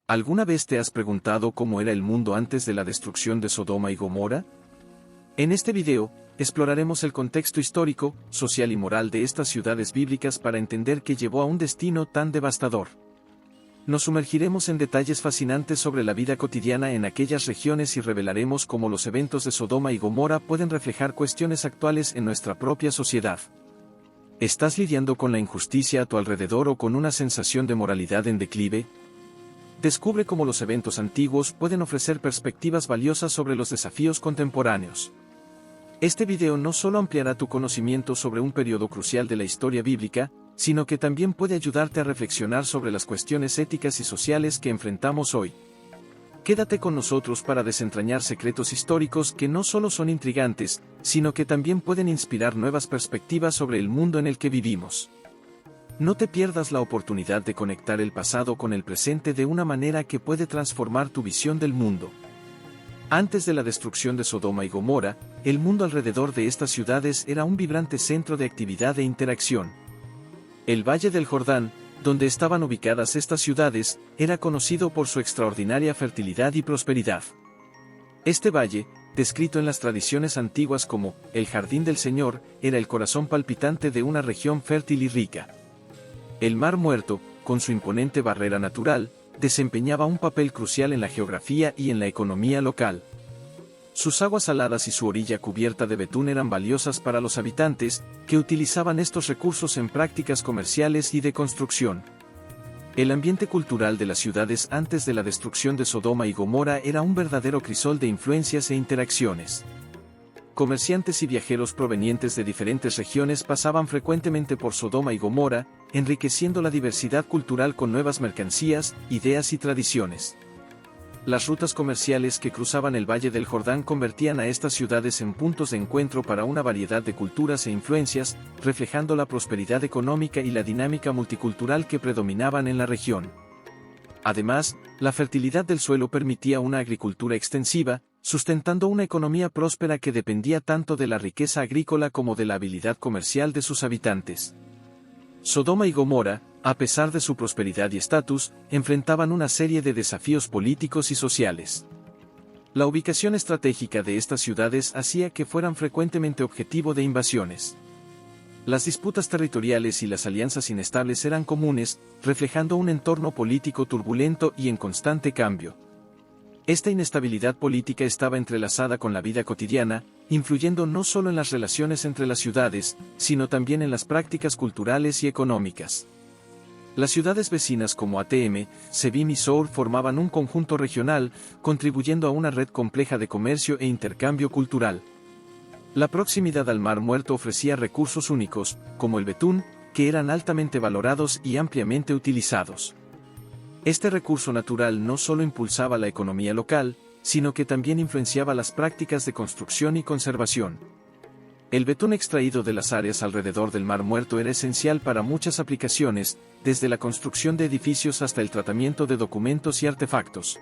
¿Alguna vez te has preguntado cómo era el mundo antes de la destrucción de Sodoma y Gomorra? En este video, exploraremos el contexto histórico, social y moral de estas ciudades bíblicas para entender qué llevó a un destino tan devastador. Nos sumergiremos en detalles fascinantes sobre la vida cotidiana en aquellas regiones y revelaremos cómo los eventos de Sodoma y Gomorra pueden reflejar cuestiones actuales en nuestra propia sociedad. ¿Estás lidiando con la injusticia a tu alrededor o con una sensación de moralidad en declive? Descubre cómo los eventos antiguos pueden ofrecer perspectivas valiosas sobre los desafíos contemporáneos. Este video no solo ampliará tu conocimiento sobre un periodo crucial de la historia bíblica, sino que también puede ayudarte a reflexionar sobre las cuestiones éticas y sociales que enfrentamos hoy. Quédate con nosotros para desentrañar secretos históricos que no solo son intrigantes, sino que también pueden inspirar nuevas perspectivas sobre el mundo en el que vivimos. No te pierdas la oportunidad de conectar el pasado con el presente de una manera que puede transformar tu visión del mundo. Antes de la destrucción de Sodoma y Gomorra, el mundo alrededor de estas ciudades era un vibrante centro de actividad e interacción. El Valle del Jordán, donde estaban ubicadas estas ciudades, era conocido por su extraordinaria fertilidad y prosperidad. Este valle, descrito en las tradiciones antiguas como el Jardín del Señor, era el corazón palpitante de una región fértil y rica. El Mar Muerto, con su imponente barrera natural, desempeñaba un papel crucial en la geografía y en la economía local. Sus aguas saladas y su orilla cubierta de betún eran valiosas para los habitantes, que utilizaban estos recursos en prácticas comerciales y de construcción. El ambiente cultural de las ciudades antes de la destrucción de Sodoma y Gomorra era un verdadero crisol de influencias e interacciones. Comerciantes y viajeros provenientes de diferentes regiones pasaban frecuentemente por Sodoma y Gomorra, enriqueciendo la diversidad cultural con nuevas mercancías, ideas y tradiciones. Las rutas comerciales que cruzaban el Valle del Jordán convertían a estas ciudades en puntos de encuentro para una variedad de culturas e influencias, reflejando la prosperidad económica y la dinámica multicultural que predominaban en la región. Además, la fertilidad del suelo permitía una agricultura extensiva, sustentando una economía próspera que dependía tanto de la riqueza agrícola como de la habilidad comercial de sus habitantes. Sodoma y Gomorra, a pesar de su prosperidad y estatus, enfrentaban una serie de desafíos políticos y sociales. La ubicación estratégica de estas ciudades hacía que fueran frecuentemente objetivo de invasiones. Las disputas territoriales y las alianzas inestables eran comunes, reflejando un entorno político turbulento y en constante cambio. Esta inestabilidad política estaba entrelazada con la vida cotidiana, influyendo no solo en las relaciones entre las ciudades, sino también en las prácticas culturales y económicas. Las ciudades vecinas como ATM, Sebim y Sour formaban un conjunto regional, contribuyendo a una red compleja de comercio e intercambio cultural. La proximidad al Mar Muerto ofrecía recursos únicos, como el betún, que eran altamente valorados y ampliamente utilizados. Este recurso natural no solo impulsaba la economía local, sino que también influenciaba las prácticas de construcción y conservación. El betún extraído de las áreas alrededor del Mar Muerto era esencial para muchas aplicaciones, desde la construcción de edificios hasta el tratamiento de documentos y artefactos.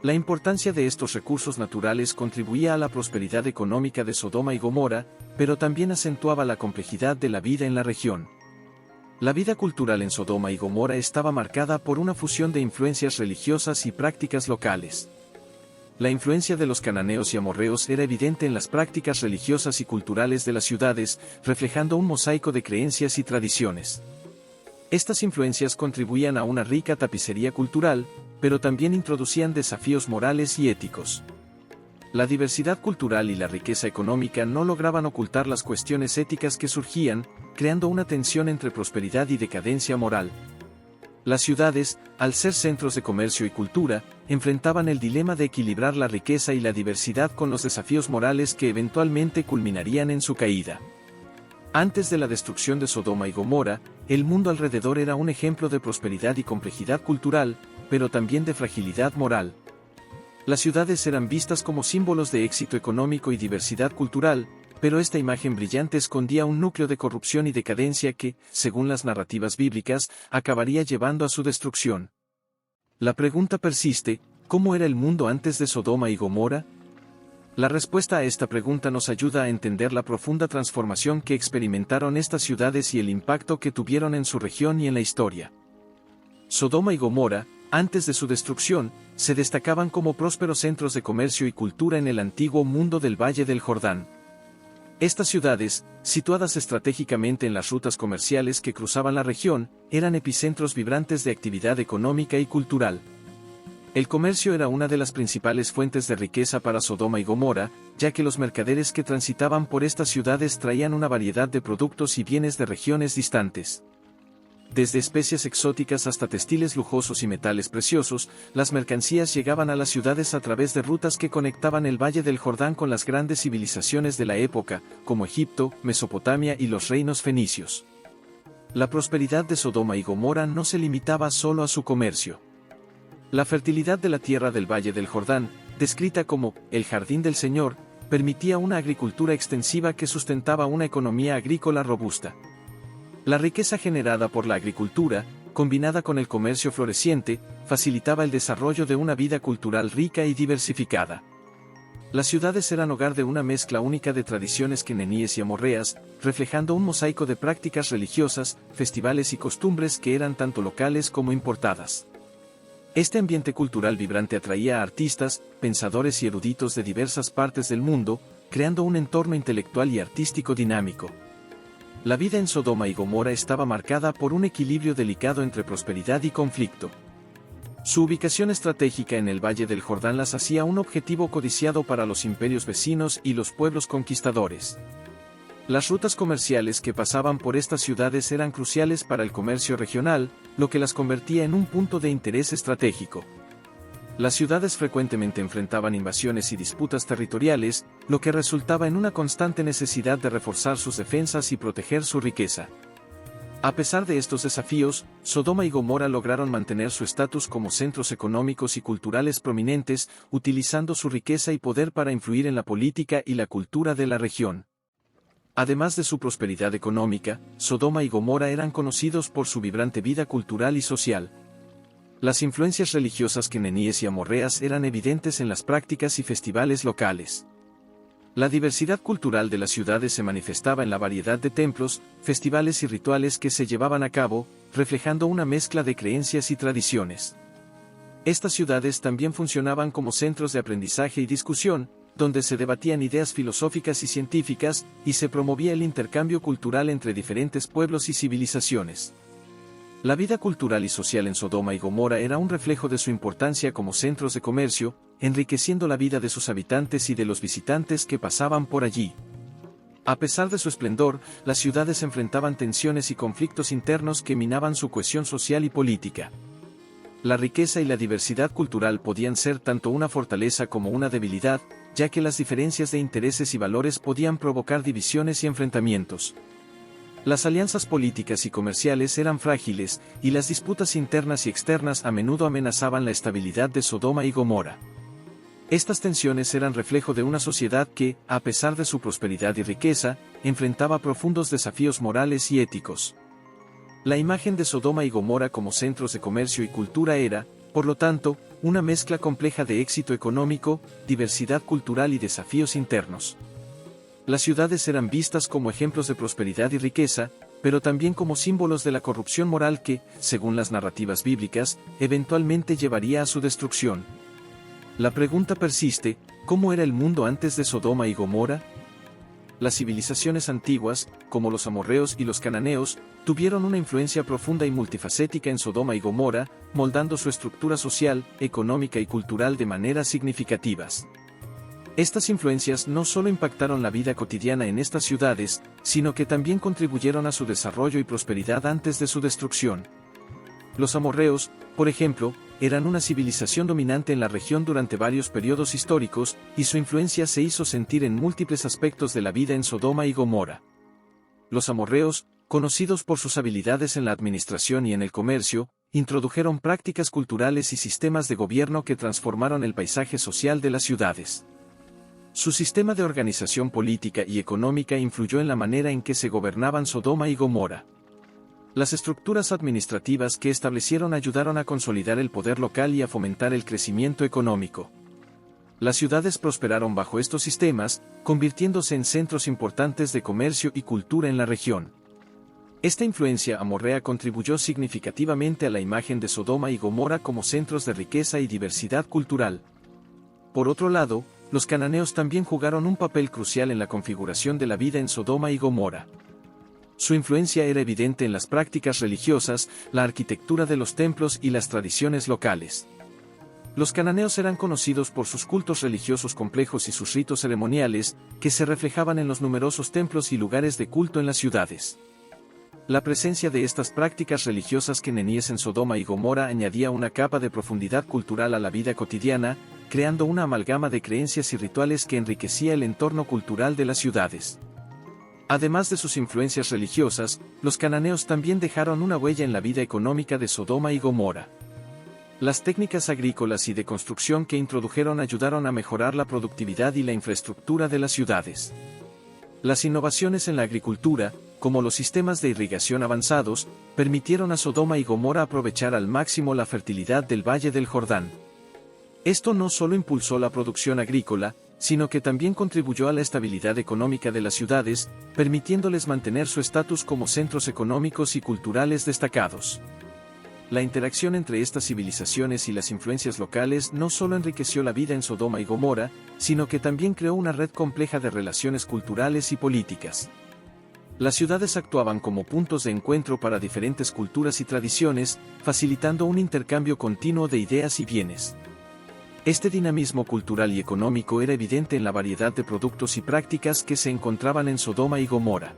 La importancia de estos recursos naturales contribuía a la prosperidad económica de Sodoma y Gomorra, pero también acentuaba la complejidad de la vida en la región. La vida cultural en Sodoma y Gomorra estaba marcada por una fusión de influencias religiosas y prácticas locales. La influencia de los cananeos y amorreos era evidente en las prácticas religiosas y culturales de las ciudades, reflejando un mosaico de creencias y tradiciones. Estas influencias contribuían a una rica tapicería cultural, pero también introducían desafíos morales y éticos. La diversidad cultural y la riqueza económica no lograban ocultar las cuestiones éticas que surgían, creando una tensión entre prosperidad y decadencia moral. Las ciudades, al ser centros de comercio y cultura, enfrentaban el dilema de equilibrar la riqueza y la diversidad con los desafíos morales que eventualmente culminarían en su caída. Antes de la destrucción de Sodoma y Gomorra, el mundo alrededor era un ejemplo de prosperidad y complejidad cultural, pero también de fragilidad moral. Las ciudades eran vistas como símbolos de éxito económico y diversidad cultural, pero esta imagen brillante escondía un núcleo de corrupción y decadencia que, según las narrativas bíblicas, acabaría llevando a su destrucción. La pregunta persiste, ¿cómo era el mundo antes de Sodoma y Gomorra? La respuesta a esta pregunta nos ayuda a entender la profunda transformación que experimentaron estas ciudades y el impacto que tuvieron en su región y en la historia. Sodoma y Gomorra, Antes de su destrucción, se destacaban como prósperos centros de comercio y cultura en el antiguo mundo del Valle del Jordán. Estas ciudades, situadas estratégicamente en las rutas comerciales que cruzaban la región, eran epicentros vibrantes de actividad económica y cultural. El comercio era una de las principales fuentes de riqueza para Sodoma y Gomorra, ya que los mercaderes que transitaban por estas ciudades traían una variedad de productos y bienes de regiones distantes. Desde especias exóticas hasta textiles lujosos y metales preciosos, las mercancías llegaban a las ciudades a través de rutas que conectaban el Valle del Jordán con las grandes civilizaciones de la época, como Egipto, Mesopotamia y los reinos fenicios. La prosperidad de Sodoma y Gomorra no se limitaba solo a su comercio. La fertilidad de la tierra del Valle del Jordán, descrita como el Jardín del Señor, permitía una agricultura extensiva que sustentaba una economía agrícola robusta. La riqueza generada por la agricultura, combinada con el comercio floreciente, facilitaba el desarrollo de una vida cultural rica y diversificada. Las ciudades eran hogar de una mezcla única de tradiciones queneníes y amorreas, reflejando un mosaico de prácticas religiosas, festivales y costumbres que eran tanto locales como importadas. Este ambiente cultural vibrante atraía a artistas, pensadores y eruditos de diversas partes del mundo, creando un entorno intelectual y artístico dinámico. La vida en Sodoma y Gomorra estaba marcada por un equilibrio delicado entre prosperidad y conflicto. Su ubicación estratégica en el Valle del Jordán las hacía un objetivo codiciado para los imperios vecinos y los pueblos conquistadores. Las rutas comerciales que pasaban por estas ciudades eran cruciales para el comercio regional, lo que las convertía en un punto de interés estratégico. Las ciudades frecuentemente enfrentaban invasiones y disputas territoriales, lo que resultaba en una constante necesidad de reforzar sus defensas y proteger su riqueza. A pesar de estos desafíos, Sodoma y Gomorra lograron mantener su estatus como centros económicos y culturales prominentes, utilizando su riqueza y poder para influir en la política y la cultura de la región. Además de su prosperidad económica, Sodoma y Gomorra eran conocidos por su vibrante vida cultural y social. Las influencias religiosas queneníes y amorreas eran evidentes en las prácticas y festivales locales. La diversidad cultural de las ciudades se manifestaba en la variedad de templos, festivales y rituales que se llevaban a cabo, reflejando una mezcla de creencias y tradiciones. Estas ciudades también funcionaban como centros de aprendizaje y discusión, donde se debatían ideas filosóficas y científicas, y se promovía el intercambio cultural entre diferentes pueblos y civilizaciones. La vida cultural y social en Sodoma y Gomorra era un reflejo de su importancia como centros de comercio, enriqueciendo la vida de sus habitantes y de los visitantes que pasaban por allí. A pesar de su esplendor, las ciudades enfrentaban tensiones y conflictos internos que minaban su cohesión social y política. La riqueza y la diversidad cultural podían ser tanto una fortaleza como una debilidad, ya que las diferencias de intereses y valores podían provocar divisiones y enfrentamientos. Las alianzas políticas y comerciales eran frágiles, y las disputas internas y externas a menudo amenazaban la estabilidad de Sodoma y Gomorra. Estas tensiones eran reflejo de una sociedad que, a pesar de su prosperidad y riqueza, enfrentaba profundos desafíos morales y éticos. La imagen de Sodoma y Gomorra como centros de comercio y cultura era, por lo tanto, una mezcla compleja de éxito económico, diversidad cultural y desafíos internos. Las ciudades eran vistas como ejemplos de prosperidad y riqueza, pero también como símbolos de la corrupción moral que, según las narrativas bíblicas, eventualmente llevaría a su destrucción. La pregunta persiste, ¿cómo era el mundo antes de Sodoma y Gomorra? Las civilizaciones antiguas, como los amorreos y los cananeos, tuvieron una influencia profunda y multifacética en Sodoma y Gomorra, moldando su estructura social, económica y cultural de maneras significativas. Estas influencias no solo impactaron la vida cotidiana en estas ciudades, sino que también contribuyeron a su desarrollo y prosperidad antes de su destrucción. Los amorreos, por ejemplo, eran una civilización dominante en la región durante varios periodos históricos, y su influencia se hizo sentir en múltiples aspectos de la vida en Sodoma y Gomorra. Los amorreos, conocidos por sus habilidades en la administración y en el comercio, introdujeron prácticas culturales y sistemas de gobierno que transformaron el paisaje social de las ciudades. Su sistema de organización política y económica influyó en la manera en que se gobernaban Sodoma y Gomorra. Las estructuras administrativas que establecieron ayudaron a consolidar el poder local y a fomentar el crecimiento económico. Las ciudades prosperaron bajo estos sistemas, convirtiéndose en centros importantes de comercio y cultura en la región. Esta influencia amorrea contribuyó significativamente a la imagen de Sodoma y Gomorra como centros de riqueza y diversidad cultural. Por otro lado, los cananeos también jugaron un papel crucial en la configuración de la vida en Sodoma y Gomorra. Su influencia era evidente en las prácticas religiosas, la arquitectura de los templos y las tradiciones locales. Los cananeos eran conocidos por sus cultos religiosos complejos y sus ritos ceremoniales, que se reflejaban en los numerosos templos y lugares de culto en las ciudades. La presencia de estas prácticas religiosas cananíes en Sodoma y Gomorra añadía una capa de profundidad cultural a la vida cotidiana, creando una amalgama de creencias y rituales que enriquecía el entorno cultural de las ciudades. Además de sus influencias religiosas, los cananeos también dejaron una huella en la vida económica de Sodoma y Gomorra. Las técnicas agrícolas y de construcción que introdujeron ayudaron a mejorar la productividad y la infraestructura de las ciudades. Las innovaciones en la agricultura, como los sistemas de irrigación avanzados, permitieron a Sodoma y Gomorra aprovechar al máximo la fertilidad del Valle del Jordán. Esto no solo impulsó la producción agrícola, sino que también contribuyó a la estabilidad económica de las ciudades, permitiéndoles mantener su estatus como centros económicos y culturales destacados. La interacción entre estas civilizaciones y las influencias locales no solo enriqueció la vida en Sodoma y Gomorra, sino que también creó una red compleja de relaciones culturales y políticas. Las ciudades actuaban como puntos de encuentro para diferentes culturas y tradiciones, facilitando un intercambio continuo de ideas y bienes. Este dinamismo cultural y económico era evidente en la variedad de productos y prácticas que se encontraban en Sodoma y Gomorra.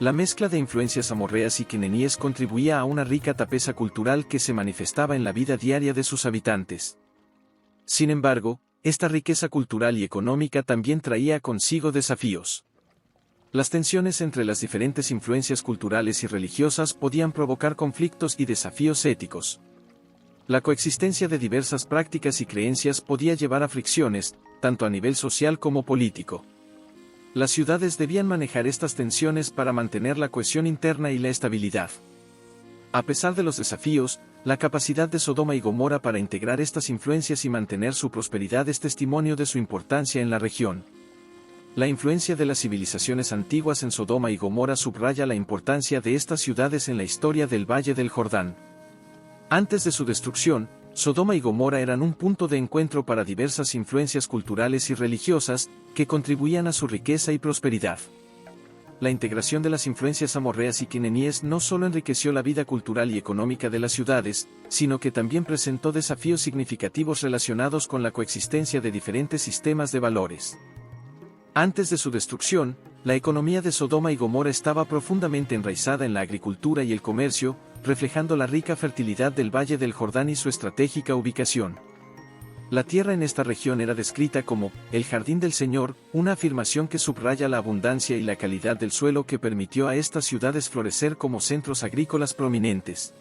La mezcla de influencias amorreas y cananíes contribuía a una rica tapeza cultural que se manifestaba en la vida diaria de sus habitantes. Sin embargo, esta riqueza cultural y económica también traía consigo desafíos. Las tensiones entre las diferentes influencias culturales y religiosas podían provocar conflictos y desafíos éticos. La coexistencia de diversas prácticas y creencias podía llevar a fricciones, tanto a nivel social como político. Las ciudades debían manejar estas tensiones para mantener la cohesión interna y la estabilidad. A pesar de los desafíos, la capacidad de Sodoma y Gomorra para integrar estas influencias y mantener su prosperidad es testimonio de su importancia en la región. La influencia de las civilizaciones antiguas en Sodoma y Gomorra subraya la importancia de estas ciudades en la historia del Valle del Jordán. Antes de su destrucción, Sodoma y Gomorra eran un punto de encuentro para diversas influencias culturales y religiosas, que contribuían a su riqueza y prosperidad. La integración de las influencias amorreas y cananíes no solo enriqueció la vida cultural y económica de las ciudades, sino que también presentó desafíos significativos relacionados con la coexistencia de diferentes sistemas de valores. Antes de su destrucción, la economía de Sodoma y Gomorra estaba profundamente enraizada en la agricultura y el comercio, reflejando la rica fertilidad del Valle del Jordán y su estratégica ubicación. La tierra en esta región era descrita como el jardín del Señor, una afirmación que subraya la abundancia y la calidad del suelo que permitió a estas ciudades florecer como centros agrícolas prominentes.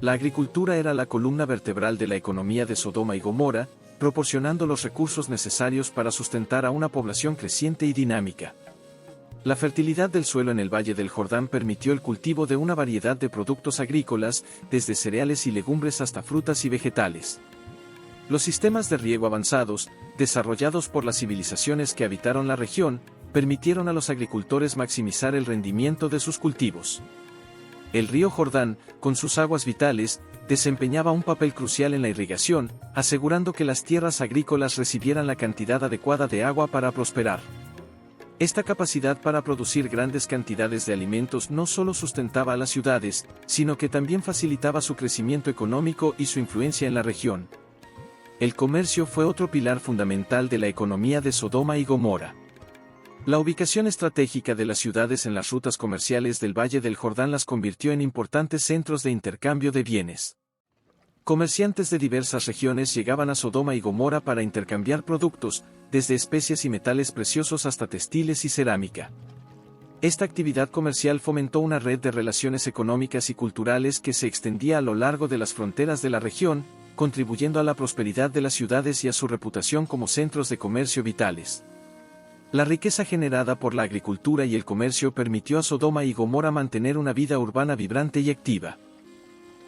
La agricultura era la columna vertebral de la economía de Sodoma y Gomorra, proporcionando los recursos necesarios para sustentar a una población creciente y dinámica. La fertilidad del suelo en el Valle del Jordán permitió el cultivo de una variedad de productos agrícolas, desde cereales y legumbres hasta frutas y vegetales. Los sistemas de riego avanzados, desarrollados por las civilizaciones que habitaron la región, permitieron a los agricultores maximizar el rendimiento de sus cultivos. El río Jordán, con sus aguas vitales, desempeñaba un papel crucial en la irrigación, asegurando que las tierras agrícolas recibieran la cantidad adecuada de agua para prosperar. Esta capacidad para producir grandes cantidades de alimentos no solo sustentaba a las ciudades, sino que también facilitaba su crecimiento económico y su influencia en la región. El comercio fue otro pilar fundamental de la economía de Sodoma y Gomorra. La ubicación estratégica de las ciudades en las rutas comerciales del Valle del Jordán las convirtió en importantes centros de intercambio de bienes. Comerciantes de diversas regiones llegaban a Sodoma y Gomorra para intercambiar productos, desde especias y metales preciosos hasta textiles y cerámica. Esta actividad comercial fomentó una red de relaciones económicas y culturales que se extendía a lo largo de las fronteras de la región, contribuyendo a la prosperidad de las ciudades y a su reputación como centros de comercio vitales. La riqueza generada por la agricultura y el comercio permitió a Sodoma y Gomorra mantener una vida urbana vibrante y activa.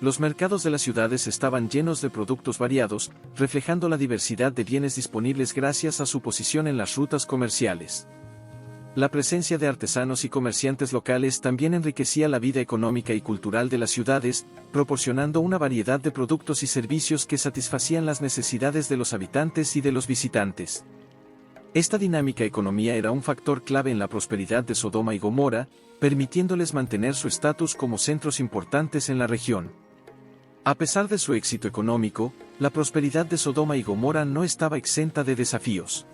Los mercados de las ciudades estaban llenos de productos variados, reflejando la diversidad de bienes disponibles gracias a su posición en las rutas comerciales. La presencia de artesanos y comerciantes locales también enriquecía la vida económica y cultural de las ciudades, proporcionando una variedad de productos y servicios que satisfacían las necesidades de los habitantes y de los visitantes. Esta dinámica economía era un factor clave en la prosperidad de Sodoma y Gomorra, permitiéndoles mantener su estatus como centros importantes en la región. A pesar de su éxito económico, la prosperidad de Sodoma y Gomorra no estaba exenta de desafíos.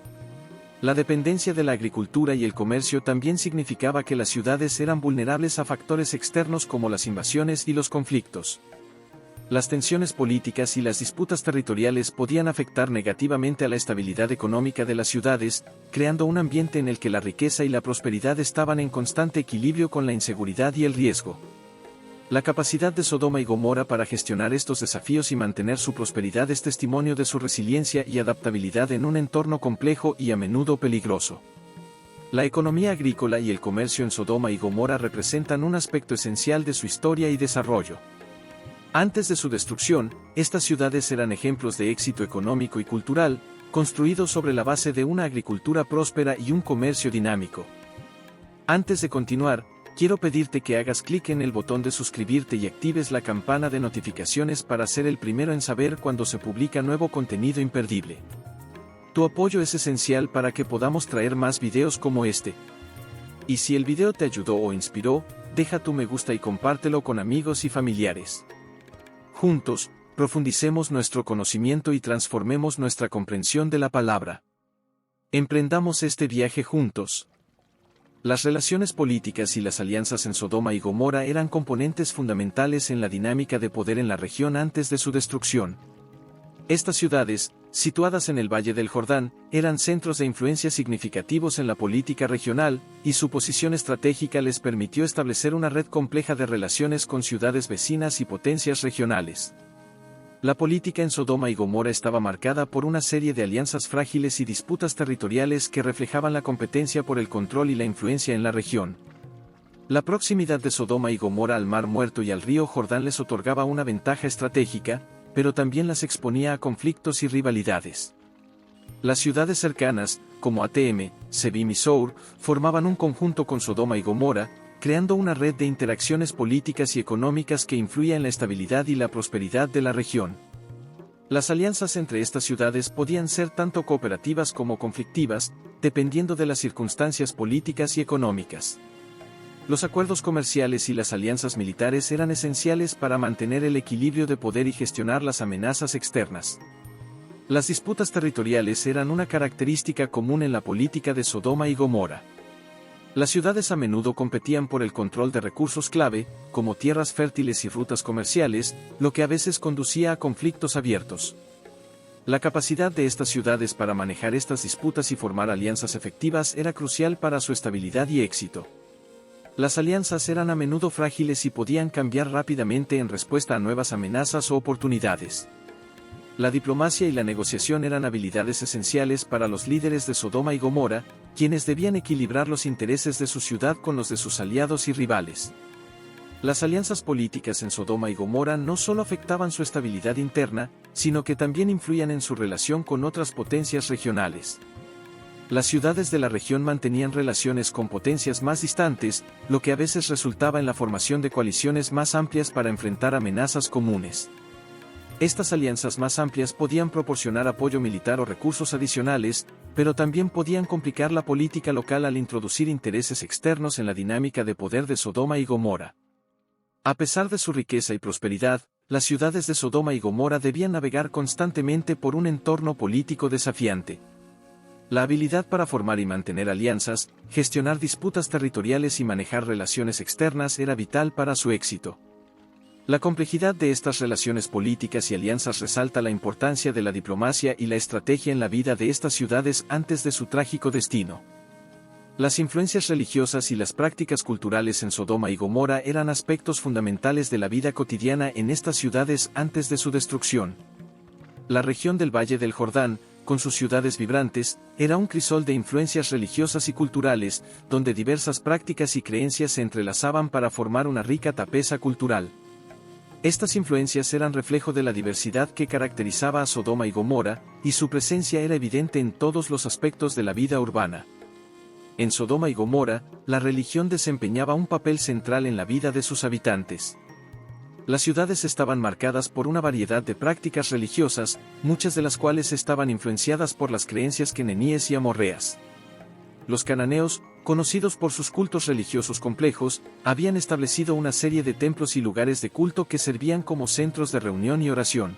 La dependencia de la agricultura y el comercio también significaba que las ciudades eran vulnerables a factores externos como las invasiones y los conflictos. Las tensiones políticas y las disputas territoriales podían afectar negativamente a la estabilidad económica de las ciudades, creando un ambiente en el que la riqueza y la prosperidad estaban en constante equilibrio con la inseguridad y el riesgo. La capacidad de Sodoma y Gomorra para gestionar estos desafíos y mantener su prosperidad es testimonio de su resiliencia y adaptabilidad en un entorno complejo y a menudo peligroso. La economía agrícola y el comercio en Sodoma y Gomorra representan un aspecto esencial de su historia y desarrollo. Antes de su destrucción, estas ciudades eran ejemplos de éxito económico y cultural, construidos sobre la base de una agricultura próspera y un comercio dinámico. Antes de continuar, quiero pedirte que hagas clic en el botón de suscribirte y actives la campana de notificaciones para ser el primero en saber cuando se publica nuevo contenido imperdible. Tu apoyo es esencial para que podamos traer más videos como este. Y si el video te ayudó o inspiró, deja tu me gusta y compártelo con amigos y familiares. Juntos, profundicemos nuestro conocimiento y transformemos nuestra comprensión de la palabra. Emprendamos este viaje juntos. Las relaciones políticas y las alianzas en Sodoma y Gomorra eran componentes fundamentales en la dinámica de poder en la región antes de su destrucción. Estas ciudades, situadas en el Valle del Jordán, eran centros de influencia significativos en la política regional, y su posición estratégica les permitió establecer una red compleja de relaciones con ciudades vecinas y potencias regionales. La política en Sodoma y Gomorra estaba marcada por una serie de alianzas frágiles y disputas territoriales que reflejaban la competencia por el control y la influencia en la región. La proximidad de Sodoma y Gomorra al Mar Muerto y al río Jordán les otorgaba una ventaja estratégica, pero también las exponía a conflictos y rivalidades. Las ciudades cercanas, como Atm, Sebim y Sour, formaban un conjunto con Sodoma y Gomorra, creando una red de interacciones políticas y económicas que influía en la estabilidad y la prosperidad de la región. Las alianzas entre estas ciudades podían ser tanto cooperativas como conflictivas, dependiendo de las circunstancias políticas y económicas. Los acuerdos comerciales y las alianzas militares eran esenciales para mantener el equilibrio de poder y gestionar las amenazas externas. Las disputas territoriales eran una característica común en la política de Sodoma y Gomorra. Las ciudades a menudo competían por el control de recursos clave, como tierras fértiles y rutas comerciales, lo que a veces conducía a conflictos abiertos. La capacidad de estas ciudades para manejar estas disputas y formar alianzas efectivas era crucial para su estabilidad y éxito. Las alianzas eran a menudo frágiles y podían cambiar rápidamente en respuesta a nuevas amenazas o oportunidades. La diplomacia y la negociación eran habilidades esenciales para los líderes de Sodoma y Gomorra, quienes debían equilibrar los intereses de su ciudad con los de sus aliados y rivales. Las alianzas políticas en Sodoma y Gomorra no solo afectaban su estabilidad interna, sino que también influían en su relación con otras potencias regionales. Las ciudades de la región mantenían relaciones con potencias más distantes, lo que a veces resultaba en la formación de coaliciones más amplias para enfrentar amenazas comunes. Estas alianzas más amplias podían proporcionar apoyo militar o recursos adicionales, pero también podían complicar la política local al introducir intereses externos en la dinámica de poder de Sodoma y Gomorra. A pesar de su riqueza y prosperidad, las ciudades de Sodoma y Gomorra debían navegar constantemente por un entorno político desafiante. La habilidad para formar y mantener alianzas, gestionar disputas territoriales y manejar relaciones externas era vital para su éxito. La complejidad de estas relaciones políticas y alianzas resalta la importancia de la diplomacia y la estrategia en la vida de estas ciudades antes de su trágico destino. Las influencias religiosas y las prácticas culturales en Sodoma y Gomorra eran aspectos fundamentales de la vida cotidiana en estas ciudades antes de su destrucción. La región del Valle del Jordán, con sus ciudades vibrantes, era un crisol de influencias religiosas y culturales, donde diversas prácticas y creencias se entrelazaban para formar una rica tapeza cultural. Estas influencias eran reflejo de la diversidad que caracterizaba a Sodoma y Gomorra, y su presencia era evidente en todos los aspectos de la vida urbana. En Sodoma y Gomorra, la religión desempeñaba un papel central en la vida de sus habitantes. Las ciudades estaban marcadas por una variedad de prácticas religiosas, muchas de las cuales estaban influenciadas por las creencias cananíes y amorreas. Los cananeos, conocidos por sus cultos religiosos complejos, habían establecido una serie de templos y lugares de culto que servían como centros de reunión y oración.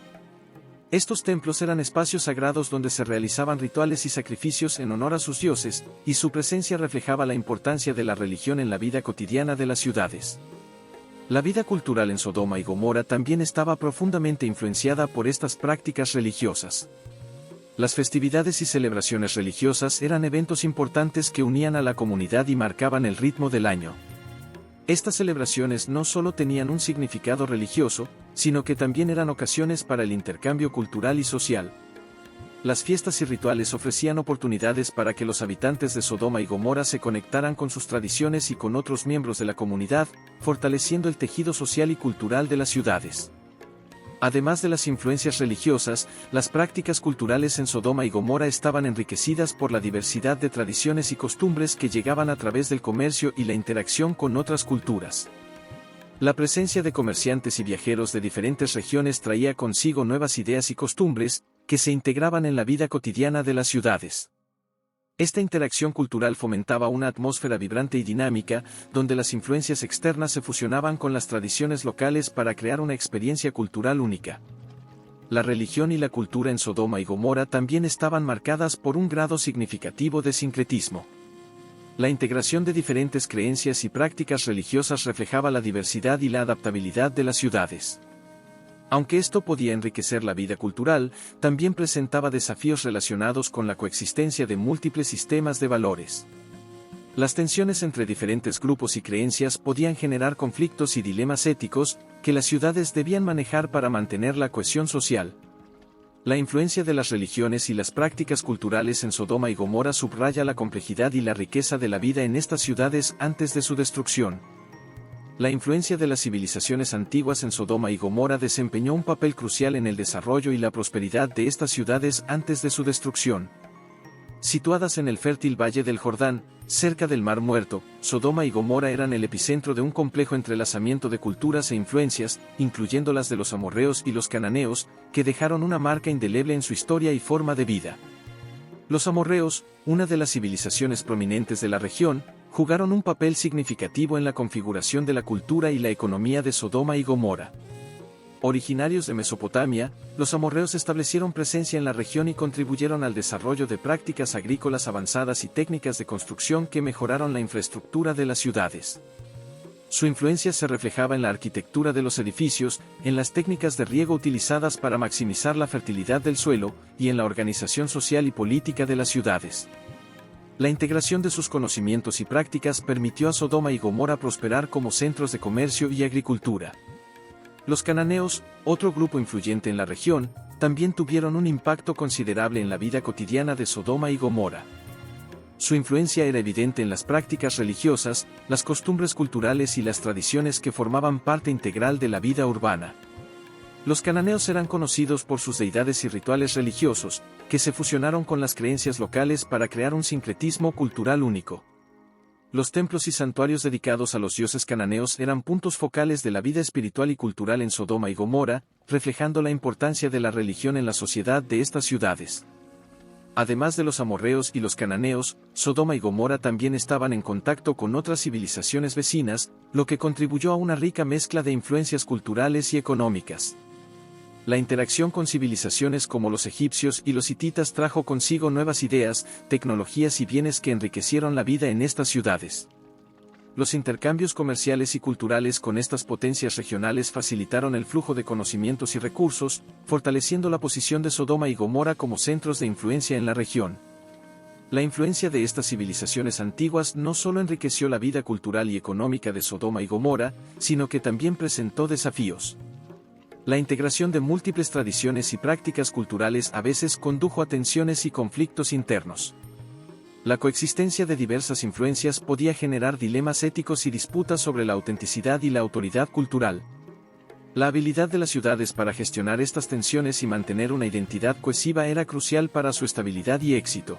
Estos templos eran espacios sagrados donde se realizaban rituales y sacrificios en honor a sus dioses, y su presencia reflejaba la importancia de la religión en la vida cotidiana de las ciudades. La vida cultural en Sodoma y Gomorra también estaba profundamente influenciada por estas prácticas religiosas. Las festividades y celebraciones religiosas eran eventos importantes que unían a la comunidad y marcaban el ritmo del año. Estas celebraciones no solo tenían un significado religioso, sino que también eran ocasiones para el intercambio cultural y social. Las fiestas y rituales ofrecían oportunidades para que los habitantes de Sodoma y Gomorra se conectaran con sus tradiciones y con otros miembros de la comunidad, fortaleciendo el tejido social y cultural de las ciudades. Además de las influencias religiosas, las prácticas culturales en Sodoma y Gomorra estaban enriquecidas por la diversidad de tradiciones y costumbres que llegaban a través del comercio y la interacción con otras culturas. La presencia de comerciantes y viajeros de diferentes regiones traía consigo nuevas ideas y costumbres, que se integraban en la vida cotidiana de las ciudades. Esta interacción cultural fomentaba una atmósfera vibrante y dinámica, donde las influencias externas se fusionaban con las tradiciones locales para crear una experiencia cultural única. La religión y la cultura en Sodoma y Gomorra también estaban marcadas por un grado significativo de sincretismo. La integración de diferentes creencias y prácticas religiosas reflejaba la diversidad y la adaptabilidad de las ciudades. Aunque esto podía enriquecer la vida cultural, también presentaba desafíos relacionados con la coexistencia de múltiples sistemas de valores. Las tensiones entre diferentes grupos y creencias podían generar conflictos y dilemas éticos, que las ciudades debían manejar para mantener la cohesión social. La influencia de las religiones y las prácticas culturales en Sodoma y Gomorra subraya la complejidad y la riqueza de la vida en estas ciudades antes de su destrucción. La influencia de las civilizaciones antiguas en Sodoma y Gomorra desempeñó un papel crucial en el desarrollo y la prosperidad de estas ciudades antes de su destrucción. Situadas en el fértil Valle del Jordán, cerca del Mar Muerto, Sodoma y Gomorra eran el epicentro de un complejo entrelazamiento de culturas e influencias, incluyendo las de los amorreos y los cananeos, que dejaron una marca indeleble en su historia y forma de vida. Los amorreos, una de las civilizaciones prominentes de la región, jugaron un papel significativo en la configuración de la cultura y la economía de Sodoma y Gomorra. Originarios de Mesopotamia, los amorreos establecieron presencia en la región y contribuyeron al desarrollo de prácticas agrícolas avanzadas y técnicas de construcción que mejoraron la infraestructura de las ciudades. Su influencia se reflejaba en la arquitectura de los edificios, en las técnicas de riego utilizadas para maximizar la fertilidad del suelo, y en la organización social y política de las ciudades. La integración de sus conocimientos y prácticas permitió a Sodoma y Gomorra prosperar como centros de comercio y agricultura. Los cananeos, otro grupo influyente en la región, también tuvieron un impacto considerable en la vida cotidiana de Sodoma y Gomorra. Su influencia era evidente en las prácticas religiosas, las costumbres culturales y las tradiciones que formaban parte integral de la vida urbana. Los cananeos eran conocidos por sus deidades y rituales religiosos, que se fusionaron con las creencias locales para crear un sincretismo cultural único. Los templos y santuarios dedicados a los dioses cananeos eran puntos focales de la vida espiritual y cultural en Sodoma y Gomorra, reflejando la importancia de la religión en la sociedad de estas ciudades. Además de los amorreos y los cananeos, Sodoma y Gomorra también estaban en contacto con otras civilizaciones vecinas, lo que contribuyó a una rica mezcla de influencias culturales y económicas. La interacción con civilizaciones como los egipcios y los hititas trajo consigo nuevas ideas, tecnologías y bienes que enriquecieron la vida en estas ciudades. Los intercambios comerciales y culturales con estas potencias regionales facilitaron el flujo de conocimientos y recursos, fortaleciendo la posición de Sodoma y Gomorra como centros de influencia en la región. La influencia de estas civilizaciones antiguas no solo enriqueció la vida cultural y económica de Sodoma y Gomorra, sino que también presentó desafíos. La integración de múltiples tradiciones y prácticas culturales a veces condujo a tensiones y conflictos internos. La coexistencia de diversas influencias podía generar dilemas éticos y disputas sobre la autenticidad y la autoridad cultural. La habilidad de las ciudades para gestionar estas tensiones y mantener una identidad cohesiva era crucial para su estabilidad y éxito.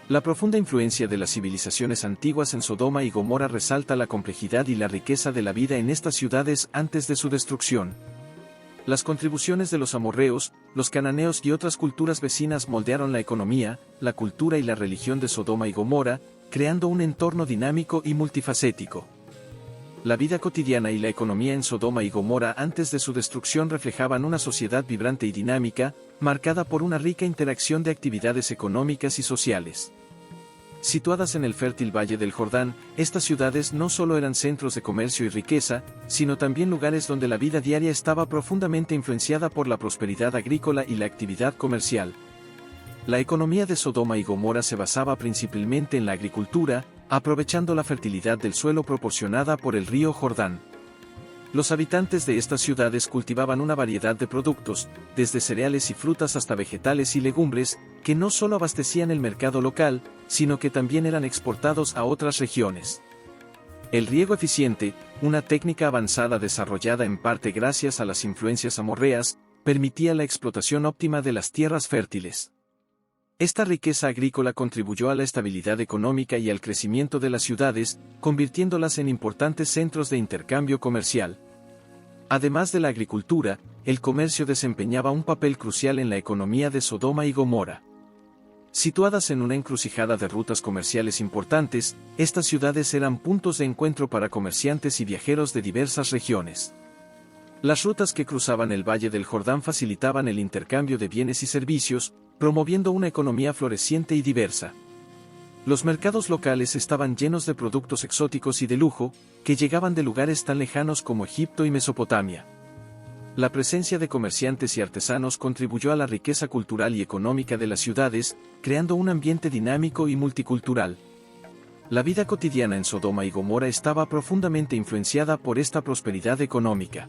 La profunda influencia de las civilizaciones antiguas en Sodoma y Gomorra resalta la complejidad y la riqueza de la vida en estas ciudades antes de su destrucción. Las contribuciones de los amorreos, los cananeos y otras culturas vecinas moldearon la economía, la cultura y la religión de Sodoma y Gomorra, creando un entorno dinámico y multifacético. La vida cotidiana y la economía en Sodoma y Gomorra antes de su destrucción reflejaban una sociedad vibrante y dinámica, marcada por una rica interacción de actividades económicas y sociales. Situadas en el fértil Valle del Jordán, estas ciudades no solo eran centros de comercio y riqueza, sino también lugares donde la vida diaria estaba profundamente influenciada por la prosperidad agrícola y la actividad comercial. La economía de Sodoma y Gomorra se basaba principalmente en la agricultura, aprovechando la fertilidad del suelo proporcionada por el río Jordán. Los habitantes de estas ciudades cultivaban una variedad de productos, desde cereales y frutas hasta vegetales y legumbres, que no solo abastecían el mercado local, sino que también eran exportados a otras regiones. El riego eficiente, una técnica avanzada desarrollada en parte gracias a las influencias amorreas, permitía la explotación óptima de las tierras fértiles. Esta riqueza agrícola contribuyó a la estabilidad económica y al crecimiento de las ciudades, convirtiéndolas en importantes centros de intercambio comercial. Además de la agricultura, el comercio desempeñaba un papel crucial en la economía de Sodoma y Gomorra. Situadas en una encrucijada de rutas comerciales importantes, estas ciudades eran puntos de encuentro para comerciantes y viajeros de diversas regiones. Las rutas que cruzaban el Valle del Jordán facilitaban el intercambio de bienes y servicios, promoviendo una economía floreciente y diversa. Los mercados locales estaban llenos de productos exóticos y de lujo, que llegaban de lugares tan lejanos como Egipto y Mesopotamia. La presencia de comerciantes y artesanos contribuyó a la riqueza cultural y económica de las ciudades, creando un ambiente dinámico y multicultural. La vida cotidiana en Sodoma y Gomorra estaba profundamente influenciada por esta prosperidad económica.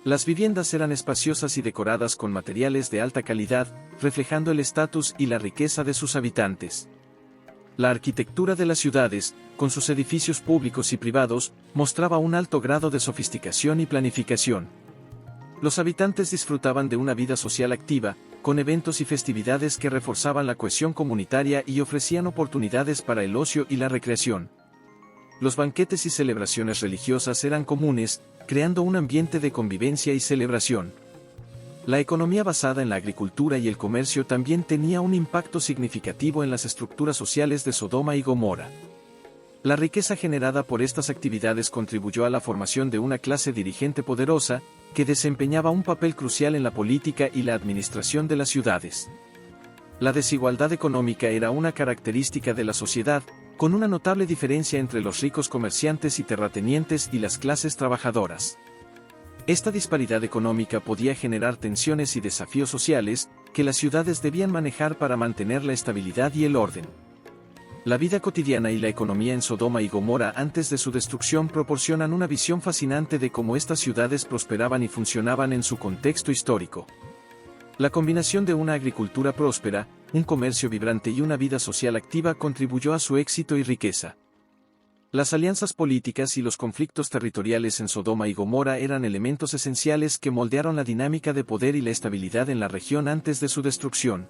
Las viviendas eran espaciosas y decoradas con materiales de alta calidad, reflejando el estatus y la riqueza de sus habitantes. La arquitectura de las ciudades, con sus edificios públicos y privados, mostraba un alto grado de sofisticación y planificación. Los habitantes disfrutaban de una vida social activa, con eventos y festividades que reforzaban la cohesión comunitaria y ofrecían oportunidades para el ocio y la recreación. Los banquetes y celebraciones religiosas eran comunes, creando un ambiente de convivencia y celebración. La economía basada en la agricultura y el comercio también tenía un impacto significativo en las estructuras sociales de Sodoma y Gomorra. La riqueza generada por estas actividades contribuyó a la formación de una clase dirigente poderosa, que desempeñaba un papel crucial en la política y la administración de las ciudades. La desigualdad económica era una característica de la sociedad, con una notable diferencia entre los ricos comerciantes y terratenientes y las clases trabajadoras. Esta disparidad económica podía generar tensiones y desafíos sociales, que las ciudades debían manejar para mantener la estabilidad y el orden. La vida cotidiana y la economía en Sodoma y Gomorra antes de su destrucción proporcionan una visión fascinante de cómo estas ciudades prosperaban y funcionaban en su contexto histórico. La combinación de una agricultura próspera, un comercio vibrante y una vida social activa contribuyó a su éxito y riqueza. Las alianzas políticas y los conflictos territoriales en Sodoma y Gomorra eran elementos esenciales que moldearon la dinámica de poder y la estabilidad en la región antes de su destrucción.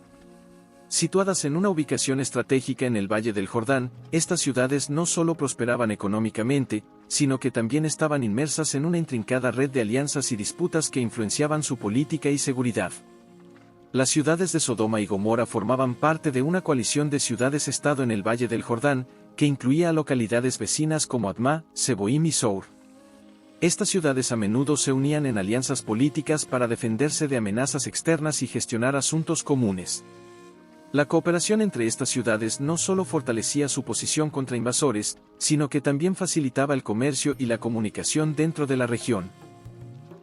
Situadas en una ubicación estratégica en el Valle del Jordán, estas ciudades no solo prosperaban económicamente, sino que también estaban inmersas en una intrincada red de alianzas y disputas que influenciaban su política y seguridad. Las ciudades de Sodoma y Gomorra formaban parte de una coalición de ciudades-estado en el Valle del Jordán, que incluía a localidades vecinas como Admá, Seboim y Sour. Estas ciudades a menudo se unían en alianzas políticas para defenderse de amenazas externas y gestionar asuntos comunes. La cooperación entre estas ciudades no solo fortalecía su posición contra invasores, sino que también facilitaba el comercio y la comunicación dentro de la región.